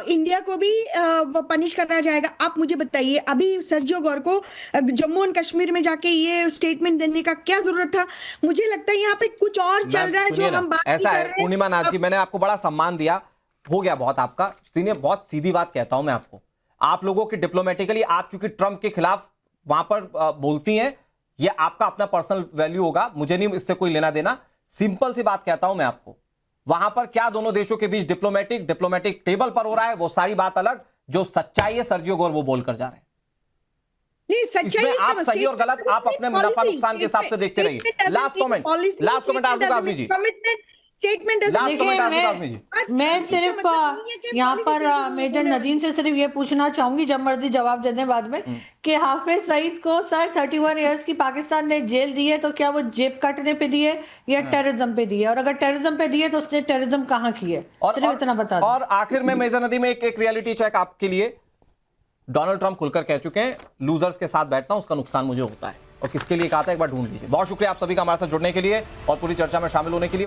इंडिया को भी पनिश करना जाएगा। आप मुझे बताइए, अभी सर्जियो गौर को जम्मू एंड कश्मीर में जाके ये स्टेटमेंट देने का क्या जरूरत था? मुझे लगता है यहाँ पे कुछ और चल रहा है जो हम बात ऐसा नहीं है कर रहे हैं। पूर्णिमा नाथ जी, मैंने आपको बड़ा सम्मान दिया, हो गया बहुत आपका। सीनियर, बहुत सीधी बात कहता हूं मैं आपको, आप लोगों की डिप्लोमेटिकली आप चूंकि ट्रंप के खिलाफ वहां पर बोलती हैं, ये आपका अपना पर्सनल वैल्यू होगा, मुझे नहीं इससे कोई लेना देना। सिंपल सी बात कहता हूं मैं आपको, वहां पर क्या दोनों देशों के बीच डिप्लोमेटिक टेबल पर हो रहा है वो सारी बात अलग, जो सच्चाई है सर्जियो गोर वो बोलकर जा रहे हैं। नहीं, सच्चाई इसमें इसका आप सही और गलत आप अपने मुनाफा नुकसान के हिसाब से देखते रहिए। लास्ट कमेंट आजमी जी, स्टेटमेंट लास्ट कमेंट आजमी जी। मैं सिर्फ यहाँ पर मेजर नदीम से सिर्फ ये पूछना चाहूंगी, जब मर्जी जवाब देने बाद में, कि हाफिज सईद को सर 31 इयर्स की पाकिस्तान ने जेल दी है, तो क्या वो जेब काटने पे दी है या टेररिज्म पे दी है? और अगर टेररिज्म पे दी है तो उसने टेररिज्म कहाँ की है? सिर्फ इतना बता दो। और आखिर में मेजर नदीम में एक रियलिटी चेक आपके लिए। डोनाल्ड ट्रंप खुलकर कह चुके हैं, लूजर्स के साथ बैठना उसका नुकसान मुझे होता है, और किसके लिए कहा था एक बार ढूंढ लीजिए। बहुत शुक्रिया आप सभी का हमारे साथ जुड़ने के लिए और पूरी चर्चा में शामिल होने के लिए।